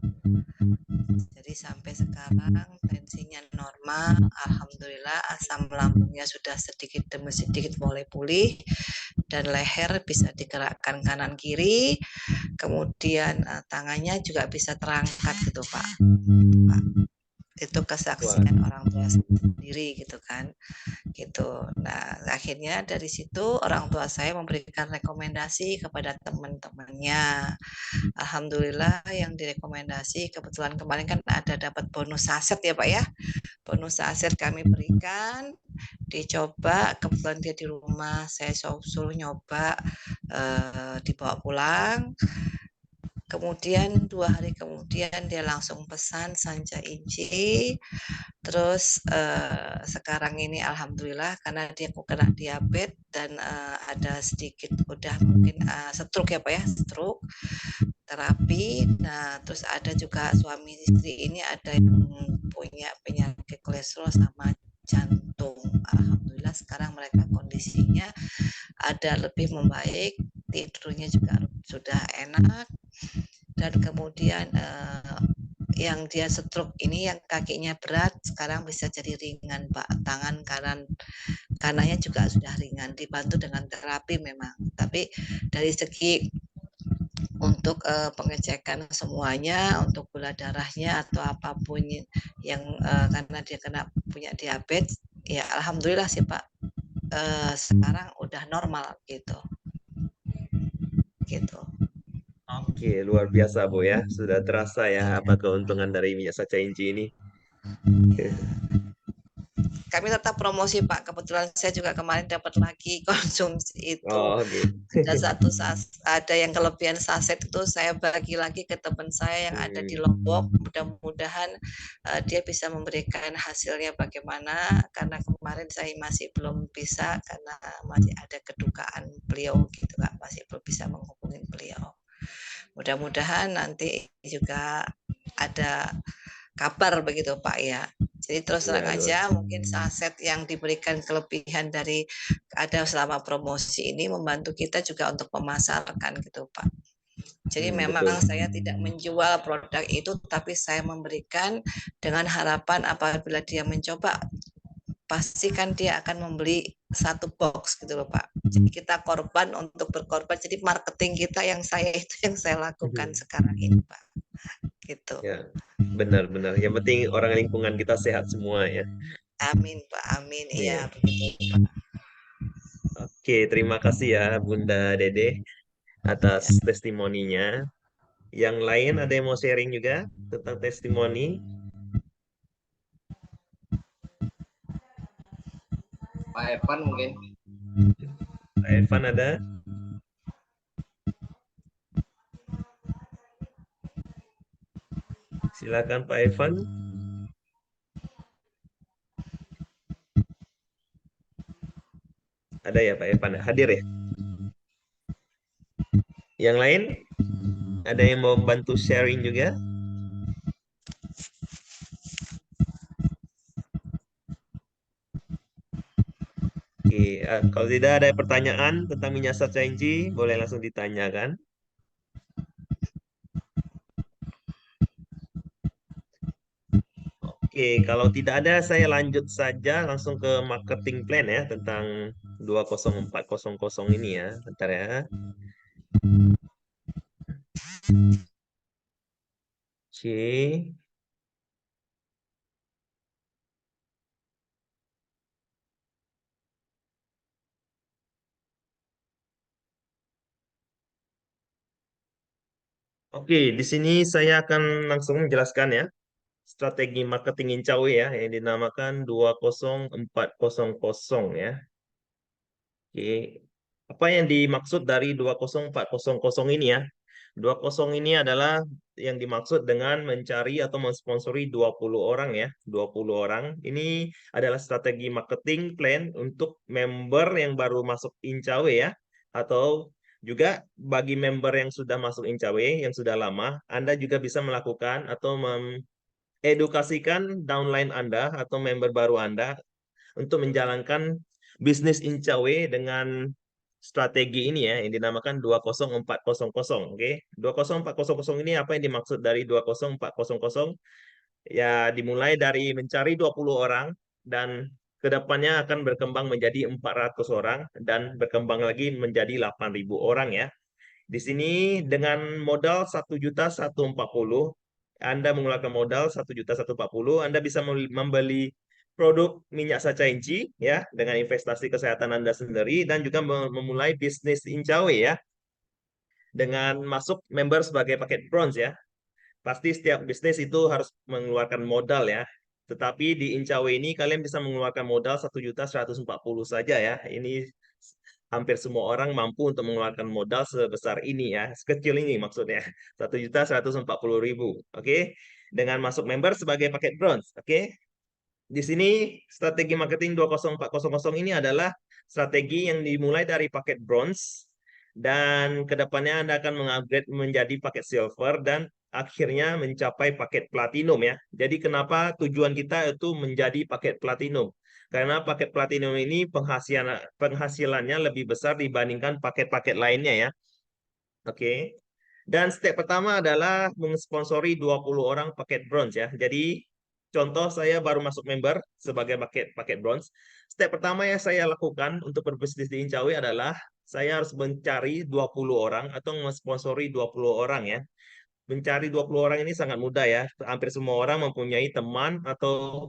Jadi sampai sekarang tensinya normal, alhamdulillah, asam lambungnya sudah sedikit demi sedikit mulai pulih, dan leher bisa digerakkan kanan kiri, kemudian tangannya juga bisa terangkat gitu Pak. Itu kesaksian orang tua sendiri gitu kan, gitu. Nah akhirnya dari situ orang tua saya memberikan rekomendasi kepada teman-temannya. Alhamdulillah yang direkomendasi, kebetulan kemarin kan ada dapat bonus saset ya Pak ya, bonus saset kami berikan, dicoba, kebetulan dia di rumah, saya suruh nyoba, dibawa pulang. Kemudian 2 hari kemudian dia langsung pesan Sanja Inci. Terus sekarang ini alhamdulillah karena dia kena diabetes dan ada sedikit udah mungkin stroke ya Pak ya, stroke, terapi. Nah terus ada juga suami istri ini ada yang punya penyakit kolesterol sama jantung. Alhamdulillah sekarang mereka kondisinya ada lebih membaik, tidurnya juga sudah enak, dan kemudian yang dia stroke ini yang kakinya berat sekarang bisa jadi ringan Pak. Tangan kanannya juga sudah ringan, dibantu dengan terapi memang. Tapi dari segi untuk pengecekan semuanya, untuk gula darahnya atau apapun yang karena dia punya diabetes, ya alhamdulillah sih Pak. Sekarang udah normal gitu. Oke, luar biasa Bu ya. Sudah terasa ya apa keuntungan dari minyak saca inci ini. Kami tetap promosi Pak. Kebetulan saya juga kemarin dapat lagi konsumsi itu. Oh, gitu. Ada yang kelebihan saset itu saya bagi lagi ke teman saya yang ada di Lombok. Mudah-mudahan dia bisa memberikan hasilnya bagaimana. Karena kemarin saya masih belum bisa karena masih ada kedukaan beliau gitu Kak. Masih belum bisa menghubungi beliau. Mudah-mudahan nanti juga ada kabar begitu Pak ya. Jadi terus terang aja mungkin saset yang diberikan kelebihan dari ada selama promosi ini membantu kita juga untuk memasarkan gitu Pak. Jadi memang betul. saya tidak menjual produk itu tapi saya memberikan dengan harapan apabila dia mencoba pastikan dia akan membeli satu box gitu loh Pak. Jadi kita korban untuk berkorban. Jadi marketing kita yang saya lakukan sekarang ini Pak. Gitu. Ya, benar-benar. Yang penting orang lingkungan kita sehat semua ya. Amin Pak, amin. Iya, Iya. begitu Pak. Oke, terima kasih ya Bunda Dede atas testimoninya. Yang lain ada yang mau sharing juga tentang testimoni? Pak Evan mungkin. Pak Evan ada? Silakan Pak Evan. Ada ya Pak Evan? Hadir ya? Yang lain? Ada yang mau bantu sharing juga? Oke, kalau tidak ada pertanyaan tentang minyak saca inci, boleh langsung ditanyakan. Oke, kalau tidak ada, saya lanjut saja langsung ke marketing plan ya tentang 20400 ini ya. Bentar ya. Oke. Oke, di sini saya akan langsung menjelaskan ya strategi marketing Incawe ya yang dinamakan 20400 ya. Oke. Apa yang dimaksud dari 20400 ini ya? 20 ini adalah yang dimaksud dengan mencari atau mensponsori 20 orang ya. 20 orang. Ini adalah strategi marketing plan untuk member yang baru masuk Incawe ya. Atau juga bagi member yang sudah masuk Incawe, yang sudah lama, Anda juga bisa melakukan atau edukasikan downline Anda atau member baru Anda untuk menjalankan bisnis Incawe dengan strategi ini ya yang dinamakan 20400. Oke. 20400 ini apa yang dimaksud dari 20400? Ya dimulai dari mencari 20 orang dan kedepannya akan berkembang menjadi 400 orang dan berkembang lagi menjadi 8.000 orang ya. Di sini dengan modal 1.140.000, Anda mengeluarkan modal 1.140.000, Anda bisa membeli produk minyak saca inci ya dengan investasi kesehatan Anda sendiri dan juga memulai bisnis Incawe ya dengan masuk member sebagai paket bronze ya. Pasti setiap bisnis itu harus mengeluarkan modal ya. Tetapi di Incawe ini kalian bisa mengeluarkan modal 1.140.000 saja ya. Ini hampir semua orang mampu untuk mengeluarkan modal sebesar ini ya. Sekecil ini maksudnya. 1.140.000. Oke. Dengan masuk member sebagai paket bronze. Oke. Di sini strategi marketing 20400 ini adalah strategi yang dimulai dari paket bronze dan kedepannya Anda akan mengupgrade menjadi paket silver dan akhirnya mencapai paket platinum ya. Jadi kenapa tujuan kita itu menjadi paket platinum? Karena paket platinum ini penghasilannya lebih besar dibandingkan paket-paket lainnya ya. Oke. Dan step pertama adalah mensponsori 20 orang paket bronze ya. Jadi contoh saya baru masuk member sebagai paket bronze. Step pertama yang saya lakukan untuk berbisnis di Incawi adalah saya harus mencari 20 orang atau mensponsori 20 orang ya. Mencari 20 orang ini sangat mudah ya. Hampir semua orang mempunyai teman atau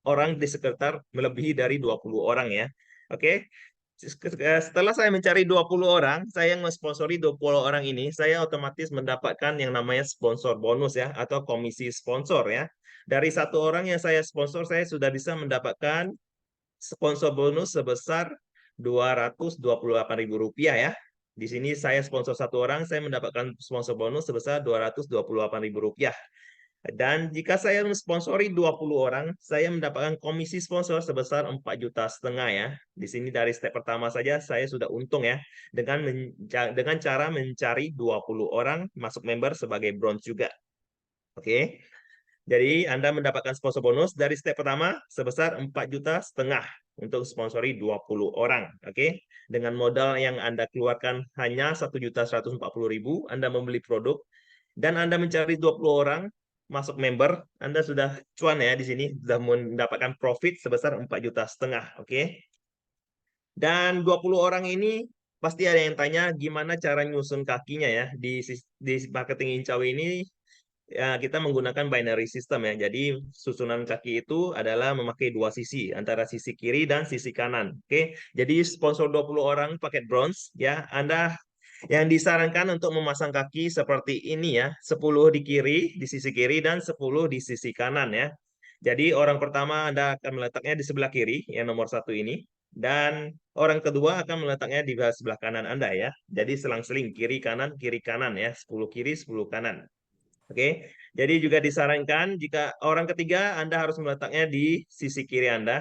orang di sekitar melebihi dari 20 orang ya. Oke. Setelah saya mencari 20 orang, saya mensponsori 20 orang ini, saya otomatis mendapatkan yang namanya sponsor bonus ya, atau komisi sponsor ya. Dari satu orang yang saya sponsor, saya sudah bisa mendapatkan sponsor bonus sebesar Rp228.000 ya. Di sini saya sponsor satu orang, saya mendapatkan sponsor bonus sebesar Rp228.000. Dan jika saya mensponsori 20 orang, saya mendapatkan komisi sponsor sebesar 4,5 juta ya. Di sini dari step pertama saja saya sudah untung ya. Dengan cara mencari 20 orang masuk member sebagai bronze juga. Oke. Jadi Anda mendapatkan sponsor bonus dari step pertama sebesar 4,5 juta untuk sponsori 20 orang. Oke. Dengan modal yang Anda keluarkan hanya 1.140.000, Anda membeli produk dan Anda mencari 20 orang masuk member, Anda sudah cuan ya di sini, sudah mendapatkan profit sebesar 4,5 juta. Oke. Dan 20 orang ini pasti ada yang tanya gimana cara nyusun kakinya ya. Di marketing Incawi ini ya, kita menggunakan binary system ya. Jadi susunan kaki itu adalah memakai dua sisi, antara sisi kiri dan sisi kanan. Oke. Jadi sponsor 20 orang paket bronze ya, Anda yang disarankan untuk memasang kaki seperti ini ya, 10 di kiri, di sisi kiri, dan 10 di sisi kanan ya. Jadi orang pertama Anda akan meletaknya di sebelah kiri, yang nomor 1 ini. Dan orang kedua akan meletaknya di sebelah kanan Anda ya. Jadi selang-seling kiri kanan ya, 10 kiri 10 kanan. Oke. Jadi juga disarankan jika orang ketiga Anda harus meletaknya di sisi kiri Anda.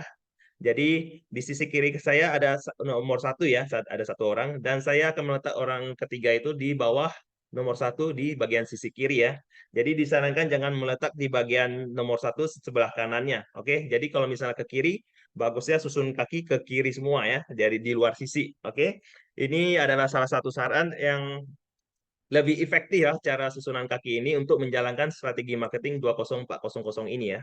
Jadi di sisi kiri saya ada nomor 1 ya, ada satu orang, dan saya akan meletak orang ketiga itu di bawah nomor 1 di bagian sisi kiri ya. Jadi disarankan jangan meletak di bagian nomor 1 sebelah kanannya. Oke, jadi kalau misalnya ke kiri, bagusnya susun kaki ke kiri semua ya, jadi di luar sisi. Oke, ini adalah salah satu saran yang lebih efektif ya cara susunan kaki ini untuk menjalankan strategi marketing 20400 ini ya.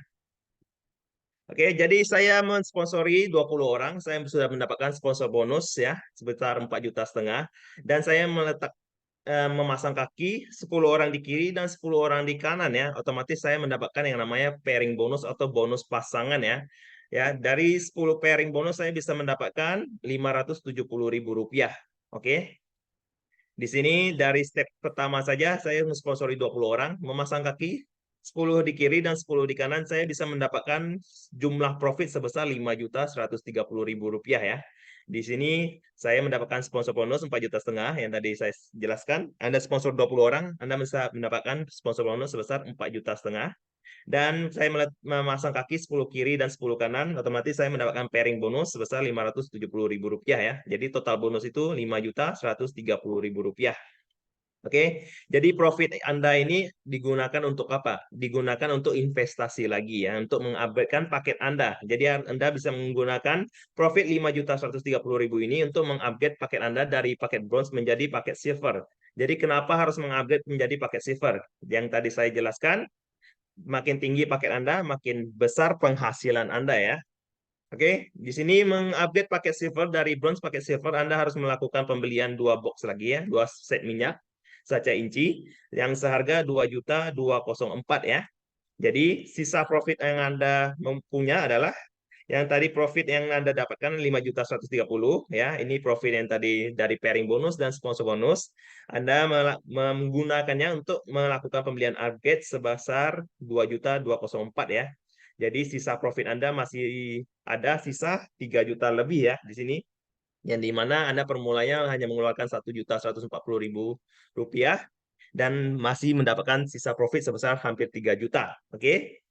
Oke, jadi saya mensponsori 20 orang, saya sudah mendapatkan sponsor bonus ya, sebesar 4,5 juta. Dan saya memasang kaki 10 orang di kiri dan 10 orang di kanan ya. Otomatis saya mendapatkan yang namanya pairing bonus atau bonus pasangan ya. Ya, dari 10 pairing bonus saya bisa mendapatkan Rp570.000. Oke. Di sini dari step pertama saja saya mensponsori 20 orang, memasang kaki 10 di kiri dan 10 di kanan, saya bisa mendapatkan jumlah profit sebesar Rp5.130.000 ya. Di sini saya mendapatkan sponsor bonus 4,5 juta yang tadi saya jelaskan. Anda sponsor 20 orang, Anda bisa mendapatkan sponsor bonus sebesar 4,5 juta. Dan saya memasang kaki 10 kiri dan 10 kanan, otomatis saya mendapatkan pairing bonus sebesar Rp570.000 ya. Jadi total bonus itu Rp5.130.000. Oke, jadi profit Anda ini digunakan untuk apa? Digunakan untuk investasi lagi ya, untuk mengupgradekan paket Anda. Jadi Anda bisa menggunakan profit Rp5.130.000 ini untuk mengupgrade paket Anda dari paket bronze menjadi paket silver. Jadi kenapa harus mengupgrade menjadi paket silver? Yang tadi saya jelaskan, makin tinggi paket Anda, makin besar penghasilan Anda ya. Oke, di sini mengupdate paket silver dari bronze paket silver, Anda harus melakukan pembelian 2 box lagi ya, 2 set minyak Sacha Inci yang seharga Rp2.204 ya. Jadi sisa profit yang Anda mempunyai adalah yang tadi profit yang Anda dapatkan 5.130 ya. Ini profit yang tadi dari pairing bonus dan sponsor bonus. Anda menggunakannya untuk melakukan pembelian upgrade sebesar 2.204 ya. Jadi sisa profit Anda masih ada sisa 3 juta lebih ya di sini. Yang dimana Anda permulanya hanya mengeluarkan Rp1.140.000 dan masih mendapatkan sisa profit sebesar hampir 3 juta. Oke.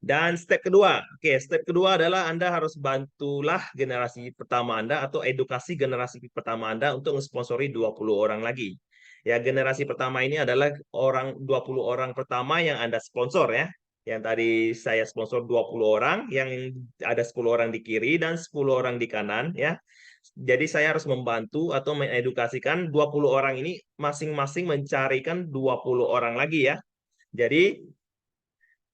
Dan step kedua, step kedua adalah Anda harus bantulah generasi pertama Anda atau edukasi generasi pertama Anda untuk mensponsori 20 orang lagi. Ya, generasi pertama ini adalah 20 orang pertama yang Anda sponsor ya. Yang tadi saya sponsor 20 orang, yang ada 10 orang di kiri dan 10 orang di kanan ya. Jadi saya harus membantu atau mengedukasikan 20 orang ini masing-masing mencarikan 20 orang lagi ya. Jadi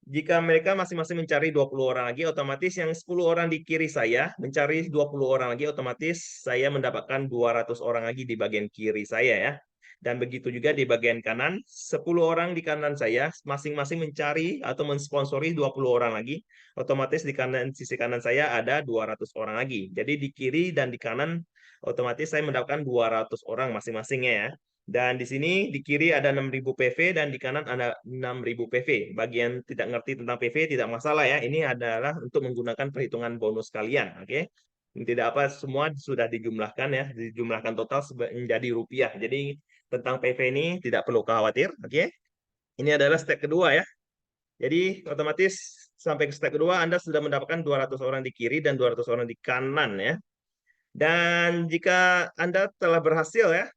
jika mereka masing-masing mencari 20 orang lagi, otomatis yang 10 orang di kiri saya mencari 20 orang lagi, otomatis saya mendapatkan 200 orang lagi di bagian kiri saya ya. Dan begitu juga di bagian kanan, 10 orang di kanan saya masing-masing mencari atau mensponsori 20 orang lagi, otomatis di kanan sisi kanan saya ada 200 orang lagi. Jadi di kiri dan di kanan otomatis saya mendapatkan 200 orang masing-masingnya ya. Dan di sini di kiri ada 6.000 PV dan di kanan ada 6.000 PV. Bagi yang tidak ngerti tentang PV tidak masalah ya. Ini adalah untuk menggunakan perhitungan bonus kalian, oke? Tidak apa, semua sudah dijumlahkan ya, dijumlahkan total menjadi rupiah. Jadi tentang PV ini tidak perlu khawatir, oke? Ini adalah step kedua ya. Jadi otomatis sampai ke step kedua Anda sudah mendapatkan 200 orang di kiri dan 200 orang di kanan ya. Dan jika Anda telah berhasil ya,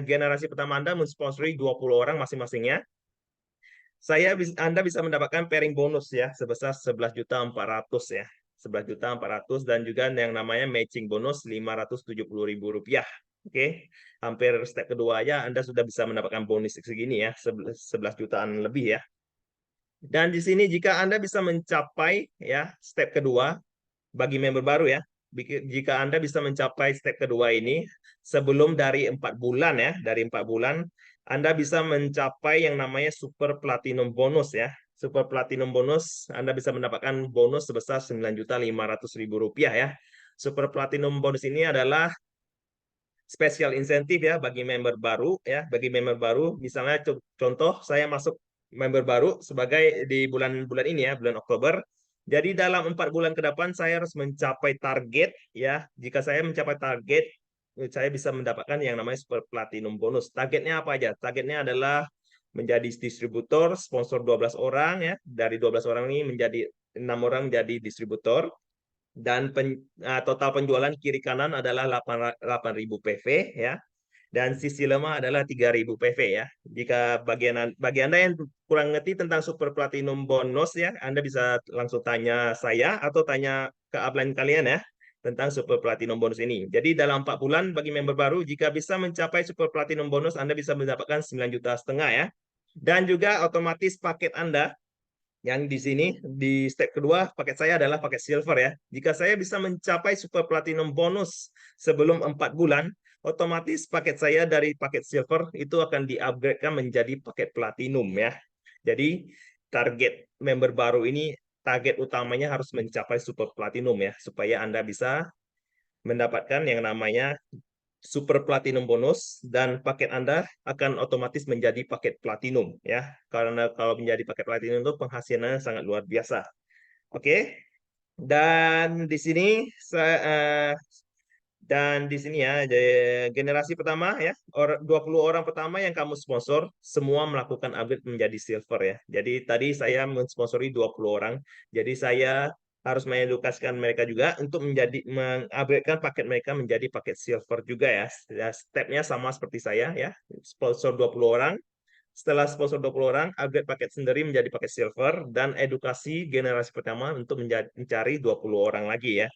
generasi pertama Anda mensponsori 20 orang masing-masingnya, Anda bisa mendapatkan pairing bonus ya sebesar 11.400 ya. 11.400 dan juga yang namanya matching bonus Rp570.000. Oke. Hampir step kedua aja Anda sudah bisa mendapatkan bonus segini ya, 11 jutaan lebih ya. Dan di sini jika Anda bisa mencapai ya step kedua bagi member baru ya, jika Anda bisa mencapai step kedua ini sebelum dari 4 bulan ya, dari 4 bulan Anda bisa mencapai yang namanya super platinum bonus ya. Super platinum bonus Anda bisa mendapatkan bonus sebesar Rp9.500.000 ya. Super platinum bonus ini adalah spesial insentif ya bagi member baru ya, bagi member baru misalnya contoh saya masuk member baru sebagai di bulan-bulan ini ya, bulan Oktober. Jadi dalam 4 bulan ke depan saya harus mencapai target ya. Jika saya mencapai target, saya bisa mendapatkan yang namanya super platinum bonus. Targetnya apa aja? Targetnya adalah menjadi distributor, sponsor 12 orang ya. Dari 12 orang ini menjadi 6 orang menjadi distributor. Dan total penjualan kiri kanan adalah 8.000 PV ya. Dan sisi lemah adalah 3.000 PV ya. Jika bagi Anda yang kurang ngerti tentang super platinum bonus ya, Anda bisa langsung tanya saya atau tanya ke upline kalian ya tentang super platinum bonus ini. Jadi dalam 4 bulan bagi member baru, jika bisa mencapai super platinum bonus, Anda bisa mendapatkan 9,5 juta ya. Dan juga otomatis paket Anda yang di sini di step kedua paket saya adalah paket silver ya. Jika saya bisa mencapai super platinum bonus sebelum 4 bulan, otomatis paket saya dari paket silver itu akan di-upgrade-kan menjadi paket platinum ya. Jadi target member baru ini target utamanya harus mencapai super platinum ya supaya Anda bisa mendapatkan yang namanya super platinum bonus dan paket Anda akan otomatis menjadi paket platinum ya. Karena kalau menjadi paket platinum itu penghasilannya sangat luar biasa. Oke. Dan di sini ya generasi pertama ya, 20 orang pertama yang kamu sponsor semua melakukan upgrade menjadi silver ya. Jadi tadi saya mensponsori 20 orang. Jadi saya harus mengedukasikan mereka juga untuk mengupgradekan paket mereka menjadi paket silver juga ya. Stepnya sama seperti saya ya. Sponsor 20 orang. Setelah sponsor 20 orang, upgrade paket sendiri menjadi paket silver dan edukasi generasi pertama untuk mencari 20 orang lagi ya.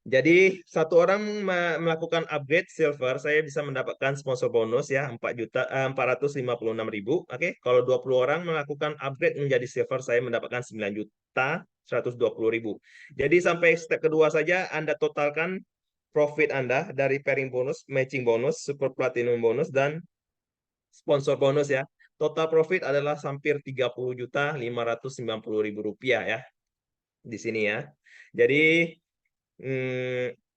Jadi satu orang melakukan upgrade silver, saya bisa mendapatkan sponsor bonus ya 456.000. Oke, kalau 20 orang melakukan upgrade menjadi silver, saya mendapatkan 9.120.000. Jadi sampai step kedua saja Anda totalkan profit Anda dari pairing bonus, matching bonus, super platinum bonus dan sponsor bonus ya. Total profit adalah hampir 30.590.000 ya di sini ya. Jadi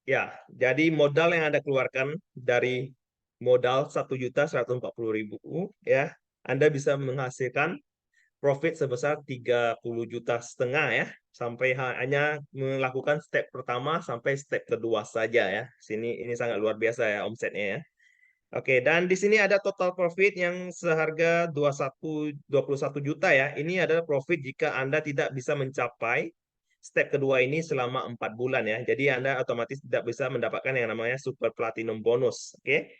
ya, jadi modal yang Anda keluarkan dari modal 1.140.000 ya, Anda bisa menghasilkan profit sebesar 30,5 juta ya, sampai hanya melakukan step pertama sampai step kedua saja ya. Ini sangat luar biasa ya omsetnya ya. Oke, dan di sini ada total profit yang seharga 21 juta ya. Ini adalah profit jika Anda tidak bisa mencapai step kedua ini selama 4 bulan ya. Jadi Anda otomatis tidak bisa mendapatkan yang namanya super platinum bonus. Oke.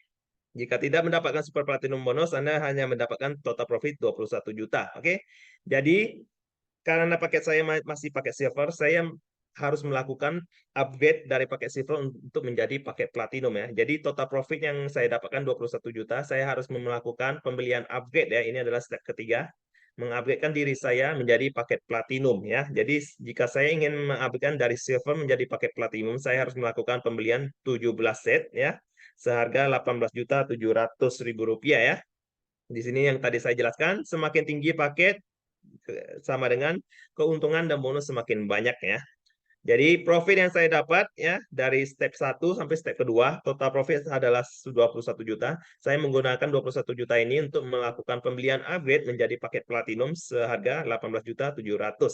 Jika tidak mendapatkan super platinum bonus, Anda hanya mendapatkan total profit 21 juta. Oke. Jadi karena paket saya masih paket silver, saya harus melakukan upgrade dari paket silver untuk menjadi paket platinum ya. Jadi total profit yang saya dapatkan 21 juta, saya harus melakukan pembelian upgrade ya. Ini adalah step ketiga, mengupgradekan diri saya menjadi paket platinum ya. Jadi jika saya ingin mengupgradekan dari silver menjadi paket platinum, saya harus melakukan pembelian 17 set ya, seharga 18.700.000 rupiah ya. Di sini yang tadi saya jelaskan, semakin tinggi paket sama dengan keuntungan dan bonus semakin banyak ya. Jadi profit yang saya dapat ya dari step 1 sampai step kedua, total profit adalah 21 juta. Saya menggunakan 21 juta ini untuk melakukan pembelian upgrade menjadi paket platinum seharga 18.700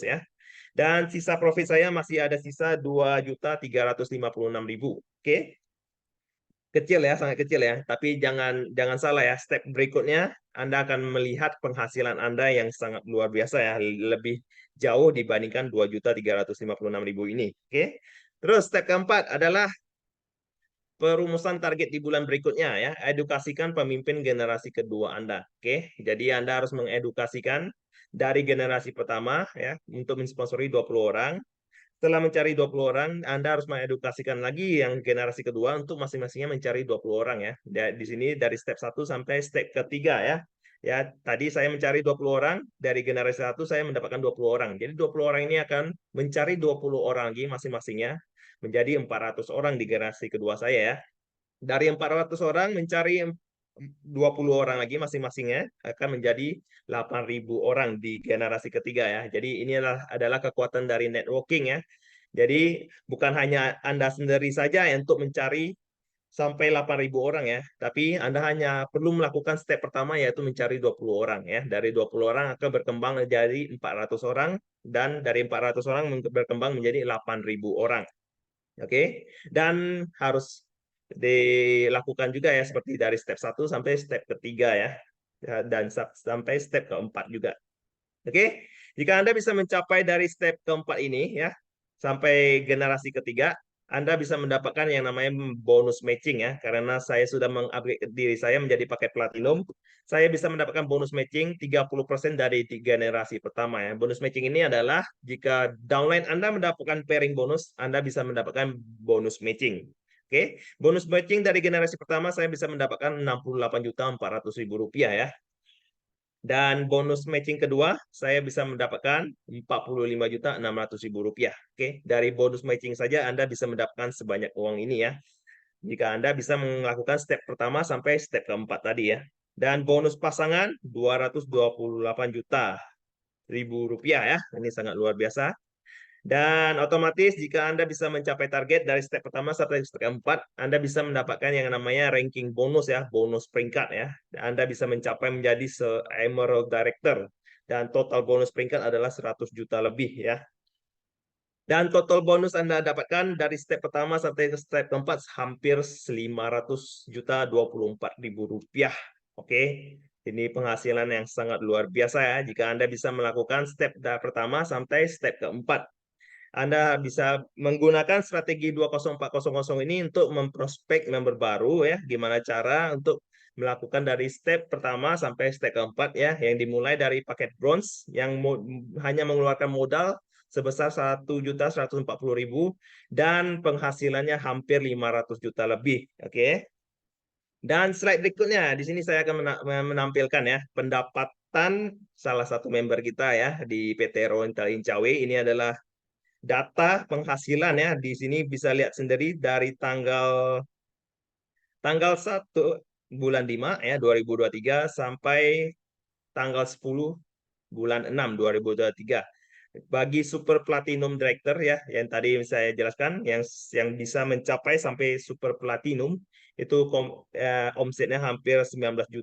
ya. Dan sisa profit saya masih ada sisa 2.356.000. Oke. Kecil ya, sangat kecil ya. Tapi jangan salah ya, step berikutnya Anda akan melihat penghasilan Anda yang sangat luar biasa ya, lebih jauh dibandingkan 2.356.000 ini. Oke. Terus step keempat adalah perumusan target di bulan berikutnya ya. Edukasikan pemimpin generasi kedua Anda. Oke. Jadi Anda harus mengedukasikan dari generasi pertama ya untuk mensponsori 20 orang. Setelah mencari 20 orang, Anda harus mengedukasikan lagi yang generasi kedua untuk masing-masingnya mencari 20 orang ya. Di sini dari step 1 sampai step ketiga ya. Ya, tadi saya mencari 20 orang, dari generasi 1 saya mendapatkan 20 orang. Jadi 20 orang ini akan mencari 20 orang lagi masing-masingnya menjadi 400 orang di generasi kedua saya ya. Dari 400 orang mencari 20 orang lagi masing-masingnya akan menjadi 8.000 orang di generasi ketiga ya. Jadi ini adalah kekuatan dari networking ya. Jadi bukan hanya Anda sendiri saja yang untuk mencari sampai 8.000 orang ya, tapi Anda hanya perlu melakukan step pertama yaitu mencari 20 orang ya. Dari 20 orang akan berkembang menjadi 400 orang dan dari 400 orang berkembang menjadi 8.000 orang. Oke. Dan harus dilakukan juga ya seperti dari step 1 sampai step ketiga ya. Dan sampai step keempat juga. Oke. Jika Anda bisa mencapai dari step keempat ini ya sampai generasi ketiga, Anda bisa mendapatkan yang namanya bonus matching ya. Karena saya sudah mengupgrade diri saya menjadi paket platinum, saya bisa mendapatkan bonus matching 30% dari generasi pertama ya. Bonus matching ini adalah jika downline Anda mendapatkan pairing bonus, Anda bisa mendapatkan bonus matching. Oke, bonus matching dari generasi pertama saya bisa mendapatkan 68.400.000 rupiah ya. Dan bonus matching kedua, saya bisa mendapatkan 45.600.000 rupiah. Oke, dari bonus matching saja Anda bisa mendapatkan sebanyak uang ini ya. Jika Anda bisa melakukan step pertama sampai step keempat tadi ya. Dan bonus pasangan 228 juta ribu rupiah ya. Ini sangat luar biasa. Dan otomatis jika Anda bisa mencapai target dari step pertama sampai step keempat, Anda bisa mendapatkan yang namanya ranking bonus ya, bonus peringkat ya. Anda bisa mencapai menjadi Emerald Director. Dan total bonus peringkat adalah 100 juta lebih ya. Dan total bonus Anda dapatkan dari step pertama sampai ke step keempat hampir 500 juta 24.000 rupiah. Oke, ini penghasilan yang sangat luar biasa ya jika Anda bisa melakukan step pertama sampai step keempat. Anda bisa menggunakan strategi 20400 ini untuk memprospek member baru ya. Gimana cara untuk melakukan dari step pertama sampai step keempat ya, yang dimulai dari paket bronze yang hanya mengeluarkan modal sebesar 1.140.000 dan penghasilannya hampir 500 juta lebih. Oke. Dan slide berikutnya, di sini saya akan menampilkan ya pendapatan salah satu member kita ya di PT Roental Incawe. Ini adalah data penghasilan ya. Di sini bisa lihat sendiri dari tanggal 1 bulan 5 ya 2023 sampai tanggal 10 bulan 6 2023. Bagi Super Platinum Director ya yang tadi saya jelaskan yang bisa mencapai sampai Super Platinum itu omsetnya hampir 19.500.000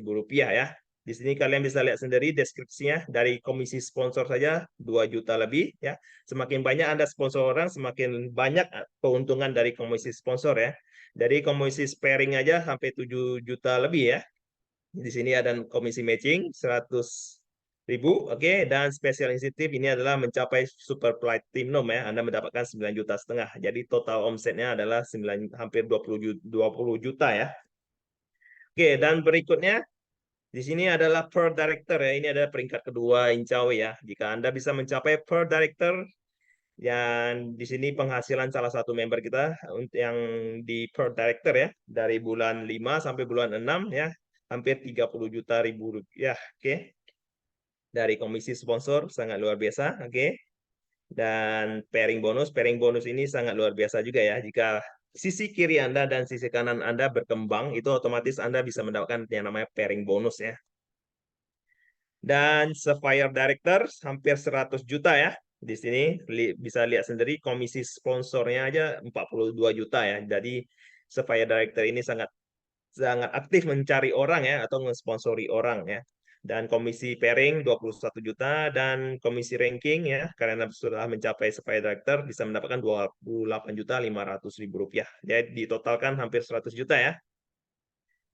rupiah ya. Di sini kalian bisa lihat sendiri deskripsinya dari komisi sponsor saja 2 juta lebih ya. Semakin banyak Anda sponsor orang, semakin banyak keuntungan dari komisi sponsor ya. Dari komisi sparing aja sampai 7 juta lebih ya. Di sini ada komisi matching 100.000, oke. Dan special incentive ini adalah mencapai super platinum ya. Anda mendapatkan 9,5 juta. Jadi total omsetnya adalah hampir 20 juta ya. Oke, dan berikutnya di sini adalah per director ya. Ini adalah peringkat kedua Incawe ya. Jika Anda bisa mencapai per director Yang di sini penghasilan salah satu member kita yang di Pro Director ya, dari bulan 5 sampai bulan 6 ya, hampir 30 juta ribu rupiah. Oke. Dari komisi sponsor sangat luar biasa. Oke. Dan pairing bonus ini sangat luar biasa juga ya. Jika sisi kiri Anda dan sisi kanan Anda berkembang, itu otomatis Anda bisa mendapatkan yang namanya pairing bonus ya. Dan Sapphire Director hampir 100 juta ya. Di sini bisa lihat sendiri komisi sponsornya aja 42 juta ya. Jadi Sapphire Director ini sangat aktif mencari orang ya atau mensponsori orang ya. Dan komisi pairing 21 juta dan komisi ranking ya karena sudah mencapai Sapphire Director bisa mendapatkan 28.500.000 rupiah. Jadi ditotalkan hampir 100 juta ya.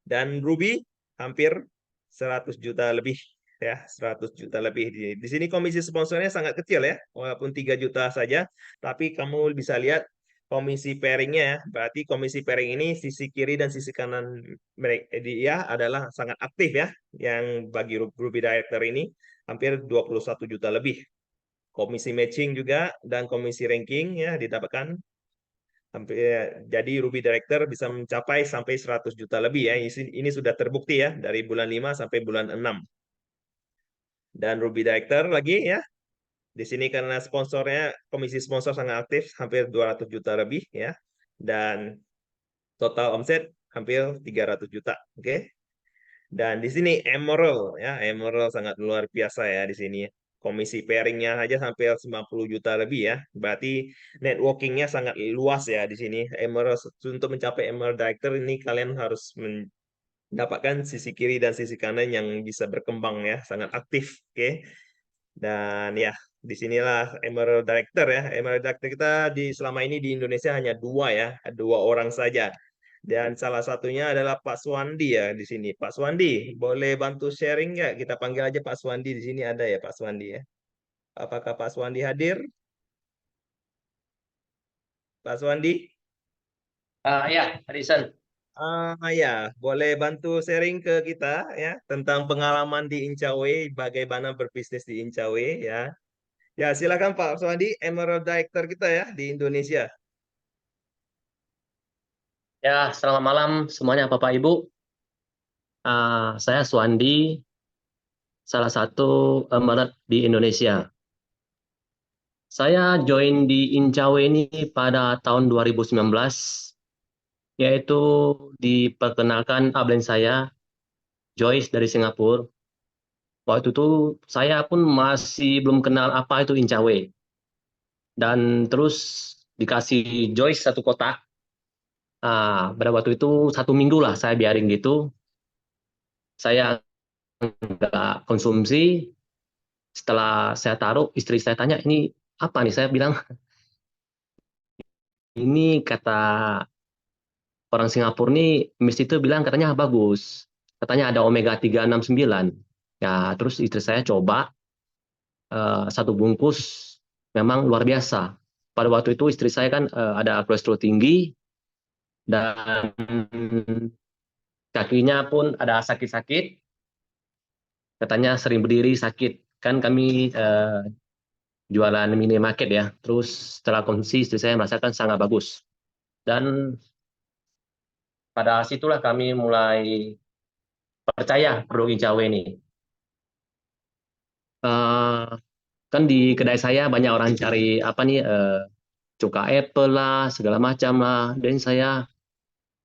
Dan Ruby hampir 100 juta lebih ya, 100 juta lebih. Di sini komisi sponsornya sangat kecil ya, walaupun 3 juta saja, tapi kamu bisa lihat komisi pairingnya ya. Berarti komisi pairing ini sisi kiri dan sisi kanan dia adalah sangat aktif ya, yang bagi Ruby Director ini hampir 21 juta lebih. Komisi matching juga dan komisi ranking ya didapatkan hampir, jadi Ruby Director bisa mencapai sampai 100 juta lebih ya. Ini sudah terbukti ya dari bulan 5 sampai bulan 6. Dan Ruby Director lagi ya. Di sini karena sponsornya, komisi sponsor sangat aktif, hampir 200 juta lebih ya. Dan total omset hampir 300 juta. Oke. Dan di sini Emerald ya, Emerald sangat luar biasa ya di sini. Komisi pairingnya aja sampai 90 juta lebih ya. Berarti networkingnya sangat luas ya di sini. Emerald untuk mencapai Emerald Director ini kalian harus mendapatkan sisi kiri dan sisi kanan yang bisa berkembang ya, sangat aktif. Oke. Dan ya, disinilah Emerald Director ya. Emerald Director kita selama ini di Indonesia hanya 2 ya, 2 orang saja. Dan salah satunya adalah Pak Swandi ya di sini. Pak Swandi, boleh bantu sharing nggak? Kita panggil aja Pak Swandi di sini ada ya Pak Swandi ya. Apakah Pak Swandi hadir? Pak Swandi? Ya, Harrison. Ya, boleh bantu sharing ke kita ya tentang pengalaman di Incawe, bagaimana berbisnis di Incawe ya. Ya, silakan Pak Swandi, Emerald Director kita ya di Indonesia. Ya, selamat malam semuanya Bapak Ibu. Saya Suwandi, salah satu emerald di Indonesia. Saya join di Incawe ini pada tahun 2019, yaitu diperkenalkan abang saya, Joyce dari Singapura. Waktu itu saya pun masih belum kenal apa itu Incawe. Dan terus dikasih Joyce satu kotak. Pada waktu itu 1 minggu lah saya biarin gitu. Saya nggak konsumsi. Setelah saya taruh, istri saya tanya, ini apa nih? Saya bilang, ini kata orang Singapura nih, Miss itu bilang katanya bagus. Katanya ada omega 369. Ya, terus istri saya coba, 1 bungkus, memang luar biasa. Pada waktu itu istri saya kan ada kolesterol tinggi, dan kakinya pun ada sakit-sakit. Katanya sering berdiri sakit. Kan kami jualan minimarket ya. Terus setelah konsumsi istri saya merasakan sangat bagus. Dan pada situlah kami mulai percaya produk Incawe ini. Kan di kedai saya banyak orang cari apa nih cuka apple lah, segala macam lah. Dan saya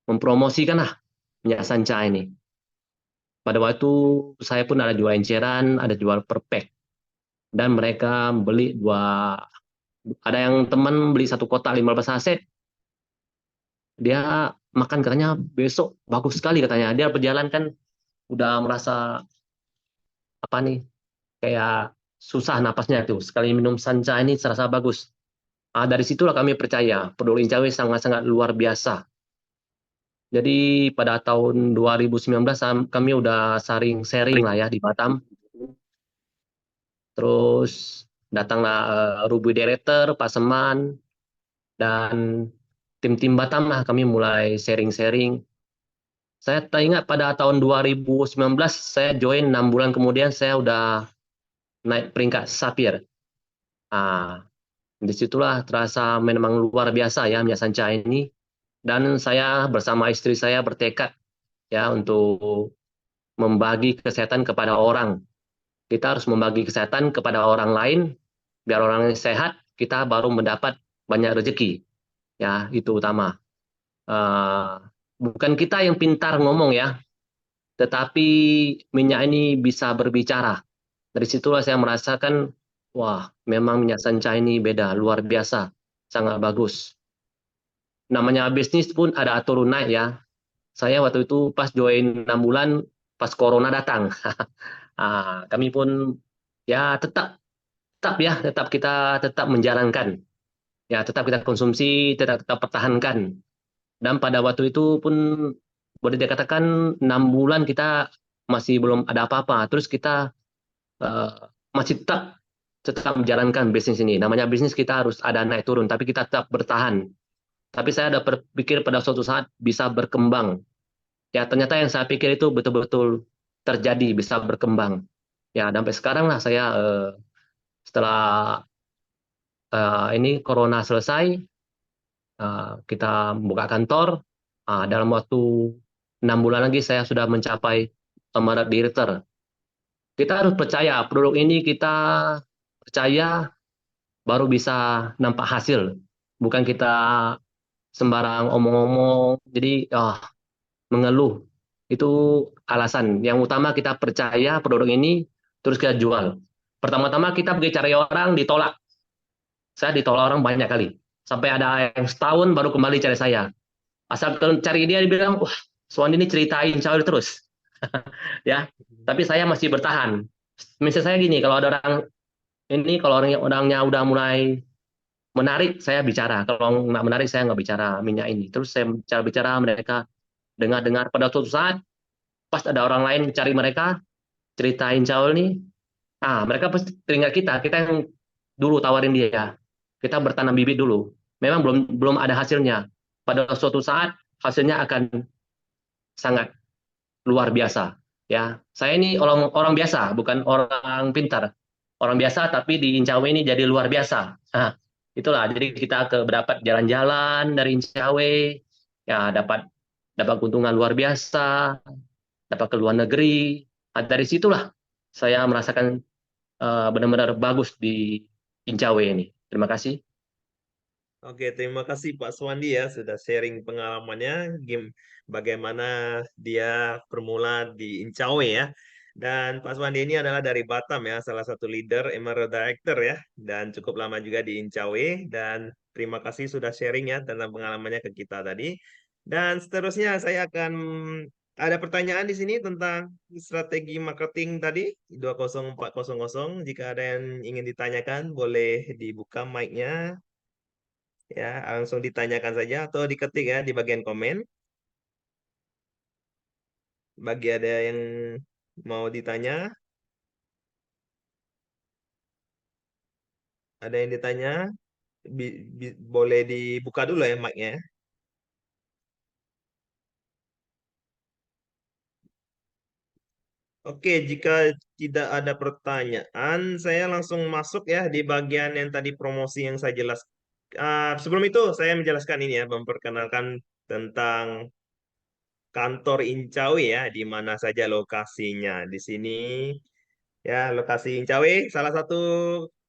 mempromosikan lah minyak sanca ini. Pada waktu saya pun ada jual enceran, ada jual per pack. Dan mereka beli ada yang teman beli 1 kotak 15 saset. Dia makan katanya besok bagus sekali katanya. Dia berjalan kan udah merasa apa nih kayak susah napasnya tuh. Sekali minum sanca ini serasa bagus. Dari situlah kami percaya produk Incawe sangat-sangat luar biasa. Jadi pada tahun 2019 kami udah sharing lah ya di Batam. Terus datanglah Ruby Director, Pak Seman, dan tim-tim Batam lah kami mulai sharing-sharing. Saya ingat pada tahun 2019 saya join, 6 bulan kemudian saya udah naik peringkat Sapphire. Disitulah terasa memang luar biasa ya minyak sanca ini. Dan saya bersama istri saya bertekad ya untuk membagi kesehatan kepada orang. Kita harus membagi kesehatan kepada orang lain, biar orang yang sehat, kita baru mendapat banyak rezeki. Ya, itu utama. Eh, bukan kita yang pintar ngomong ya, tetapi minyak ini bisa berbicara. Dari situlah saya merasakan, wah, memang minyak sanca ini beda, luar biasa, sangat bagus. Namanya bisnis pun ada turun naik ya. Saya waktu itu pas join 6 bulan, pas corona datang. Kami pun ya tetap kita tetap menjalankan. Ya, tetap kita konsumsi, tetap pertahankan. Dan pada waktu itu pun boleh dikatakan 6 bulan kita masih belum ada apa-apa. Terus kita eh, masih tetap menjalankan bisnis ini. Namanya bisnis kita harus ada naik turun, tapi kita tetap bertahan. Tapi saya ada berpikir pada suatu saat bisa berkembang. Ya, ternyata yang saya pikir itu betul-betul terjadi, bisa berkembang. Ya, sampai sekarang lah saya setelah ini corona selesai, kita buka kantor. Dalam waktu 6 bulan lagi saya sudah mencapai Emerald Director. Kita harus percaya produk ini, kita percaya baru bisa nampak hasil. Bukan kita sembarang omong-omong, jadi mengeluh. Itu alasan. Yang utama kita percaya produk ini, terus kita jual. Pertama-tama kita pergi cari orang, ditolak. Saya ditolak orang banyak kali. Sampai ada yang setahun baru kembali cari saya. Asal cari dia bilang, wah, Suwandi ini ceritain cair terus. Ya, tapi saya masih bertahan. Misal saya gini, kalau ada orang ini, kalau orangnya udah mulai menarik, saya bicara. Kalau nggak menarik, saya nggak bicara minyak ini. Terus saya bicara-bicara, mereka dengar-dengar. Pada suatu saat, pas ada orang lain cari mereka, ceritain Caul nih, mereka pasti teringat kita yang dulu tawarin dia. Kita bertanam bibit dulu. Memang belum ada hasilnya. Pada suatu saat, hasilnya akan sangat luar biasa. Ya, saya ini orang orang biasa, bukan orang pintar. Orang biasa, tapi di Incawe ini jadi luar biasa. Itulah. Jadi kita berdapat jalan-jalan dari Incawe, ya dapat keuntungan luar biasa, dapat ke luar negeri. Dari situlah saya merasakan benar-benar bagus di Incawe ini. Terima kasih. Oke, terima kasih Pak Suwandi ya sudah sharing pengalamannya, bagaimana dia bermula di Incawe ya. Dan Pak Suwandi ini adalah dari Batam ya, salah satu leader Emerald Director ya, dan cukup lama juga di Incawe. Dan terima kasih sudah sharing ya tentang pengalamannya ke kita tadi. Dan seterusnya saya akan ada pertanyaan di sini tentang strategi marketing tadi 20400. Jika ada yang ingin ditanyakan, boleh dibuka mic-nya. Ya, langsung ditanyakan saja atau diketik ya di bagian komen. Bagi ada yang mau ditanya, ada yang ditanya, boleh dibuka dulu ya mic-nya. Oke, jika tidak ada pertanyaan, saya langsung masuk ya di bagian yang tadi promosi yang saya jelaskan. Sebelum itu, saya menjelaskan ini ya, memperkenalkan tentang kantor Incawe ya, di mana saja lokasinya. Di sini ya, lokasi Incawe, salah satu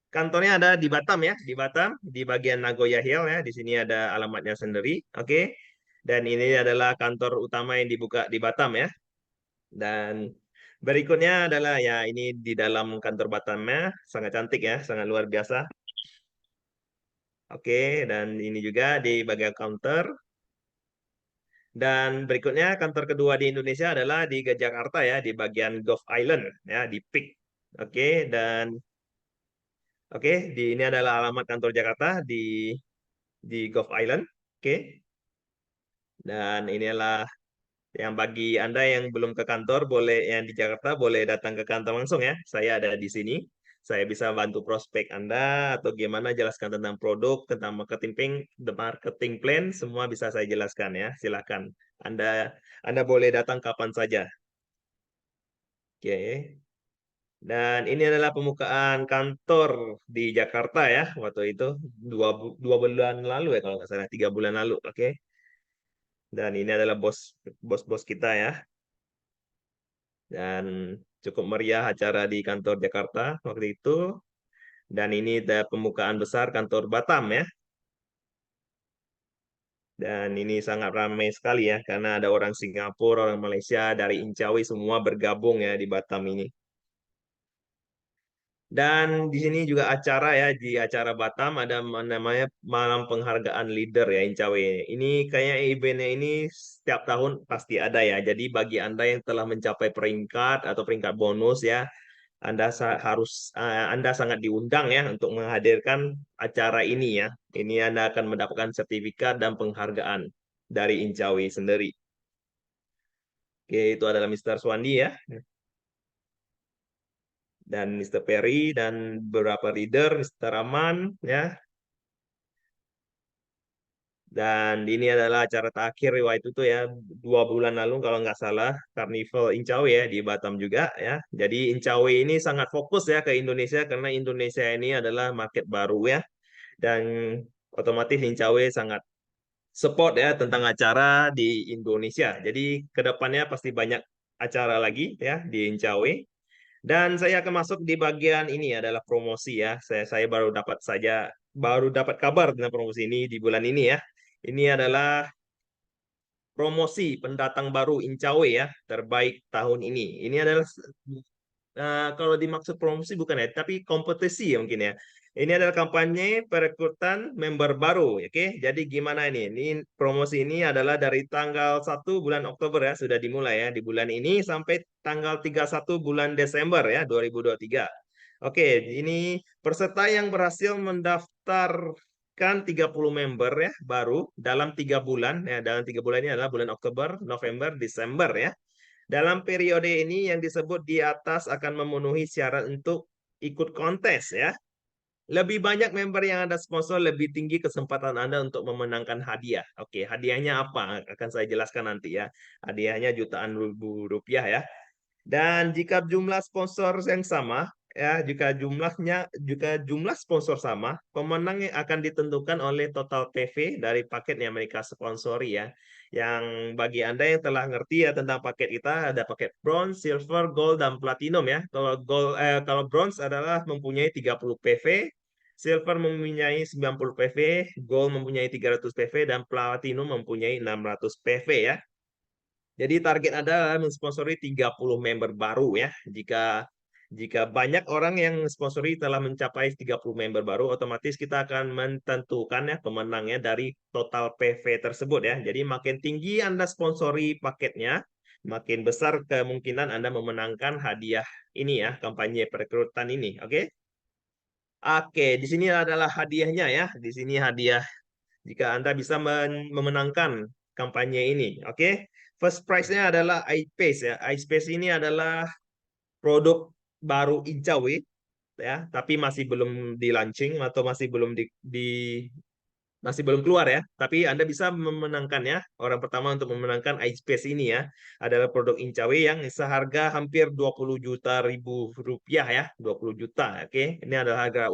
kantornya ada di Batam ya, di Batam, di bagian Nagoya Hill ya. Di sini ada alamatnya sendiri, oke. Dan ini adalah kantor utama yang dibuka di Batam ya. Dan berikutnya adalah ya ini di dalam kantor Batamnya, sangat cantik ya, sangat luar biasa. Oke, dan ini juga di bagian counter. Dan berikutnya kantor kedua di Indonesia adalah di Jakarta ya, di bagian Gulf Island ya, di Peak. Oke, dan oke, ini adalah alamat kantor Jakarta di Gulf Island. Oke. Dan inilah yang bagi Anda yang belum ke kantor, boleh yang di Jakarta boleh datang ke kantor langsung ya. Saya ada di sini. Saya bisa bantu prospek Anda atau gimana jelaskan tentang produk, tentang the marketing plan, semua bisa saya jelaskan ya. Silakan. Anda boleh datang kapan saja. Oke. Dan ini adalah pembukaan kantor di Jakarta ya, waktu itu dua bulan lalu ya kalau nggak salah, 3 bulan lalu, oke. Dan ini adalah bos kita ya. Dan cukup meriah acara di kantor Jakarta waktu itu. Dan ini ada pembukaan besar kantor Batam ya. Dan ini sangat ramai sekali ya, karena ada orang Singapura, orang Malaysia, dari Incawi semua bergabung ya di Batam ini. Dan di sini juga acara ya, di acara Batam ada namanya Malam Penghargaan Leader ya Incawe. Ini kayaknya eventnya ini setiap tahun pasti ada ya. Jadi bagi Anda yang telah mencapai peringkat atau peringkat bonus ya, Anda sangat diundang ya untuk menghadirkan acara ini ya. Ini Anda akan mendapatkan sertifikat dan penghargaan dari Incawe sendiri. Oke, itu adalah Mr. Swandi ya. Dan Mr. Perry dan beberapa leader, Mr. Rahman ya. Dan ini adalah acara terakhir waktu itu ya, 2 bulan lalu kalau nggak salah, Carnival Incawe ya di Batam juga ya. Jadi Incawe ini sangat fokus ya ke Indonesia karena Indonesia ini adalah market baru ya. Dan otomatis Incawe sangat support ya tentang acara di Indonesia. Jadi kedepannya pasti banyak acara lagi ya di Incawe. Dan saya akan masuk di bagian ini adalah promosi ya. Saya baru dapat kabar tentang promosi ini di bulan ini ya. Ini adalah promosi pendatang baru Incawe ya, terbaik tahun ini. Ini adalah kalau dimaksud promosi bukan ya, tapi kompetisi ya mungkin ya. Ini adalah kampanye perekrutan member baru, oke? Jadi gimana ini? Ini promosi ini adalah dari tanggal 1 bulan Oktober ya, sudah dimulai ya di bulan ini sampai tanggal 31 bulan Desember ya 2023. Oke, ini peserta yang berhasil mendaftarkan 30 member ya baru dalam 3 bulan ya, dalam 3 bulan ini adalah bulan Oktober, November, Desember ya. Dalam periode ini yang disebut di atas akan memenuhi syarat untuk ikut kontes ya. Lebih banyak member yang Anda sponsor, lebih tinggi kesempatan Anda untuk memenangkan hadiah. Oke, hadiahnya apa? Akan saya jelaskan nanti ya. Hadiahnya jutaan ribu rupiah ya. Dan jika jumlah sponsor yang sama, ya, jika jumlah sponsor sama, pemenang yang akan ditentukan oleh total PV dari paket yang mereka sponsori ya. Yang bagi Anda yang telah ngerti ya tentang paket kita, ada paket bronze, silver, gold, dan platinum ya. Kalau bronze adalah mempunyai 30 PV, silver mempunyai 90 PV, gold mempunyai 300 PV, dan platinum mempunyai 600 PV ya. Jadi target Anda mensponsori 30 member baru ya. Jika banyak orang yang sponsori telah mencapai 30 member baru, otomatis kita akan menentukan ya pemenangnya dari total PV tersebut ya. Jadi makin tinggi Anda sponsori paketnya, makin besar kemungkinan Anda memenangkan hadiah ini ya, kampanye perekrutan ini, oke? Oke, di sini adalah hadiahnya ya. Di sini hadiah jika Anda bisa memenangkan kampanye ini, oke? First prize-nya adalah iSpace ya. iSpace ini adalah produk baru Incawe ya, tapi masih belum di launching atau masih belum keluar ya. Tapi Anda bisa memenangkannya. Orang pertama untuk memenangkan iSpace ini ya adalah produk Incawe yang seharga hampir 20 juta ribu rupiah ya, 20 juta, oke? Ini adalah hadiah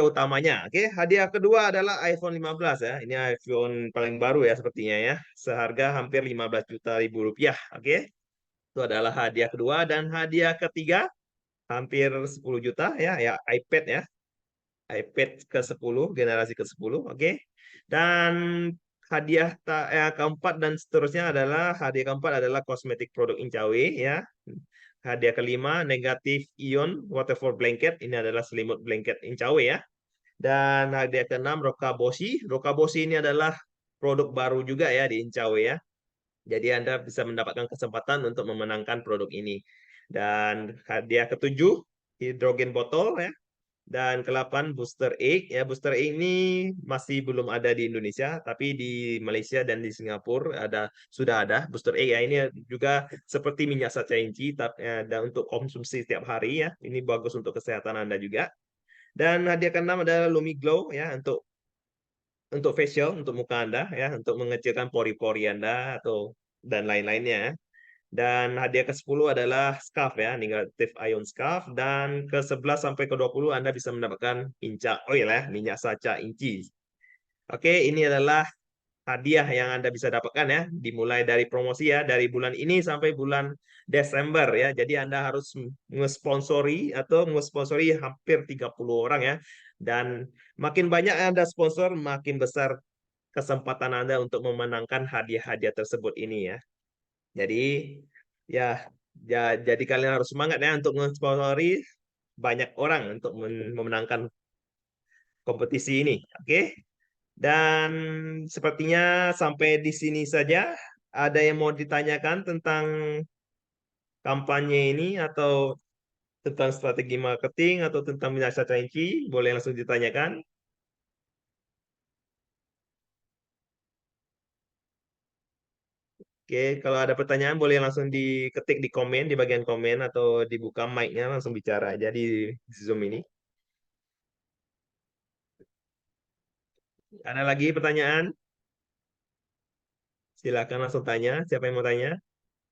utamanya. Oke, hadiah kedua adalah iPhone 15 ya. Ini iPhone paling baru ya sepertinya ya. Seharga hampir 15 juta ribu rupiah. Oke. Itu adalah hadiah kedua dan hadiah ketiga hampir 10 juta ya, iPad ya. iPad ke-10, generasi ke-10, oke. Dan keempat dan seterusnya adalah hadiah keempat adalah kosmetik produk Incawe ya. Hadiah kelima negatif ion waterfall blanket, ini adalah selimut blanket Incawe ya. Dan hadiah keenam Rokaboshi. Rokaboshi ini adalah produk baru juga ya di Incawe ya. Jadi Anda bisa mendapatkan kesempatan untuk memenangkan produk ini. Dan hadiah ketujuh hidrogen botol ya. Dan ke-8 booster egg ya. Booster egg ini masih belum ada di Indonesia, tapi di Malaysia dan di Singapura sudah ada booster egg ya. Ini juga seperti minyak sacha inci dan untuk konsumsi setiap hari ya. Ini bagus untuk kesehatan Anda juga. Dan hadiah ke-6 adalah Lumi Glow ya untuk facial, untuk muka Anda ya, untuk mengecilkan pori-pori Anda dan lain-lainnya. Dan hadiah ke-10 adalah scarf ya, negatif ion scarf. Dan ke-11 sampai ke-20 Anda bisa mendapatkan Inca Oil ya, minyak saca inci. Oke, ini adalah hadiah yang Anda bisa dapatkan ya, dimulai dari promosi ya, dari bulan ini sampai bulan Desember ya. Jadi Anda harus nge-sponsori atau nge-sponsori hampir 30 orang ya. Dan makin banyak Anda sponsor, makin besar kesempatan Anda untuk memenangkan hadiah-hadiah tersebut ini ya. Jadi ya, jadi kalian harus semangat ya untuk nge-sponsori banyak orang untuk memenangkan kompetisi ini. Oke? Dan sepertinya sampai di sini saja. Ada yang mau ditanyakan tentang kampanye ini atau tentang strategi marketing atau tentang minyak saca inci? Boleh langsung ditanyakan. Oke, kalau ada pertanyaan boleh langsung diketik di komen, di bagian komen atau dibuka mic-nya langsung bicara aja di Zoom ini. Ada lagi pertanyaan? Silakan langsung tanya. Siapa yang mau tanya?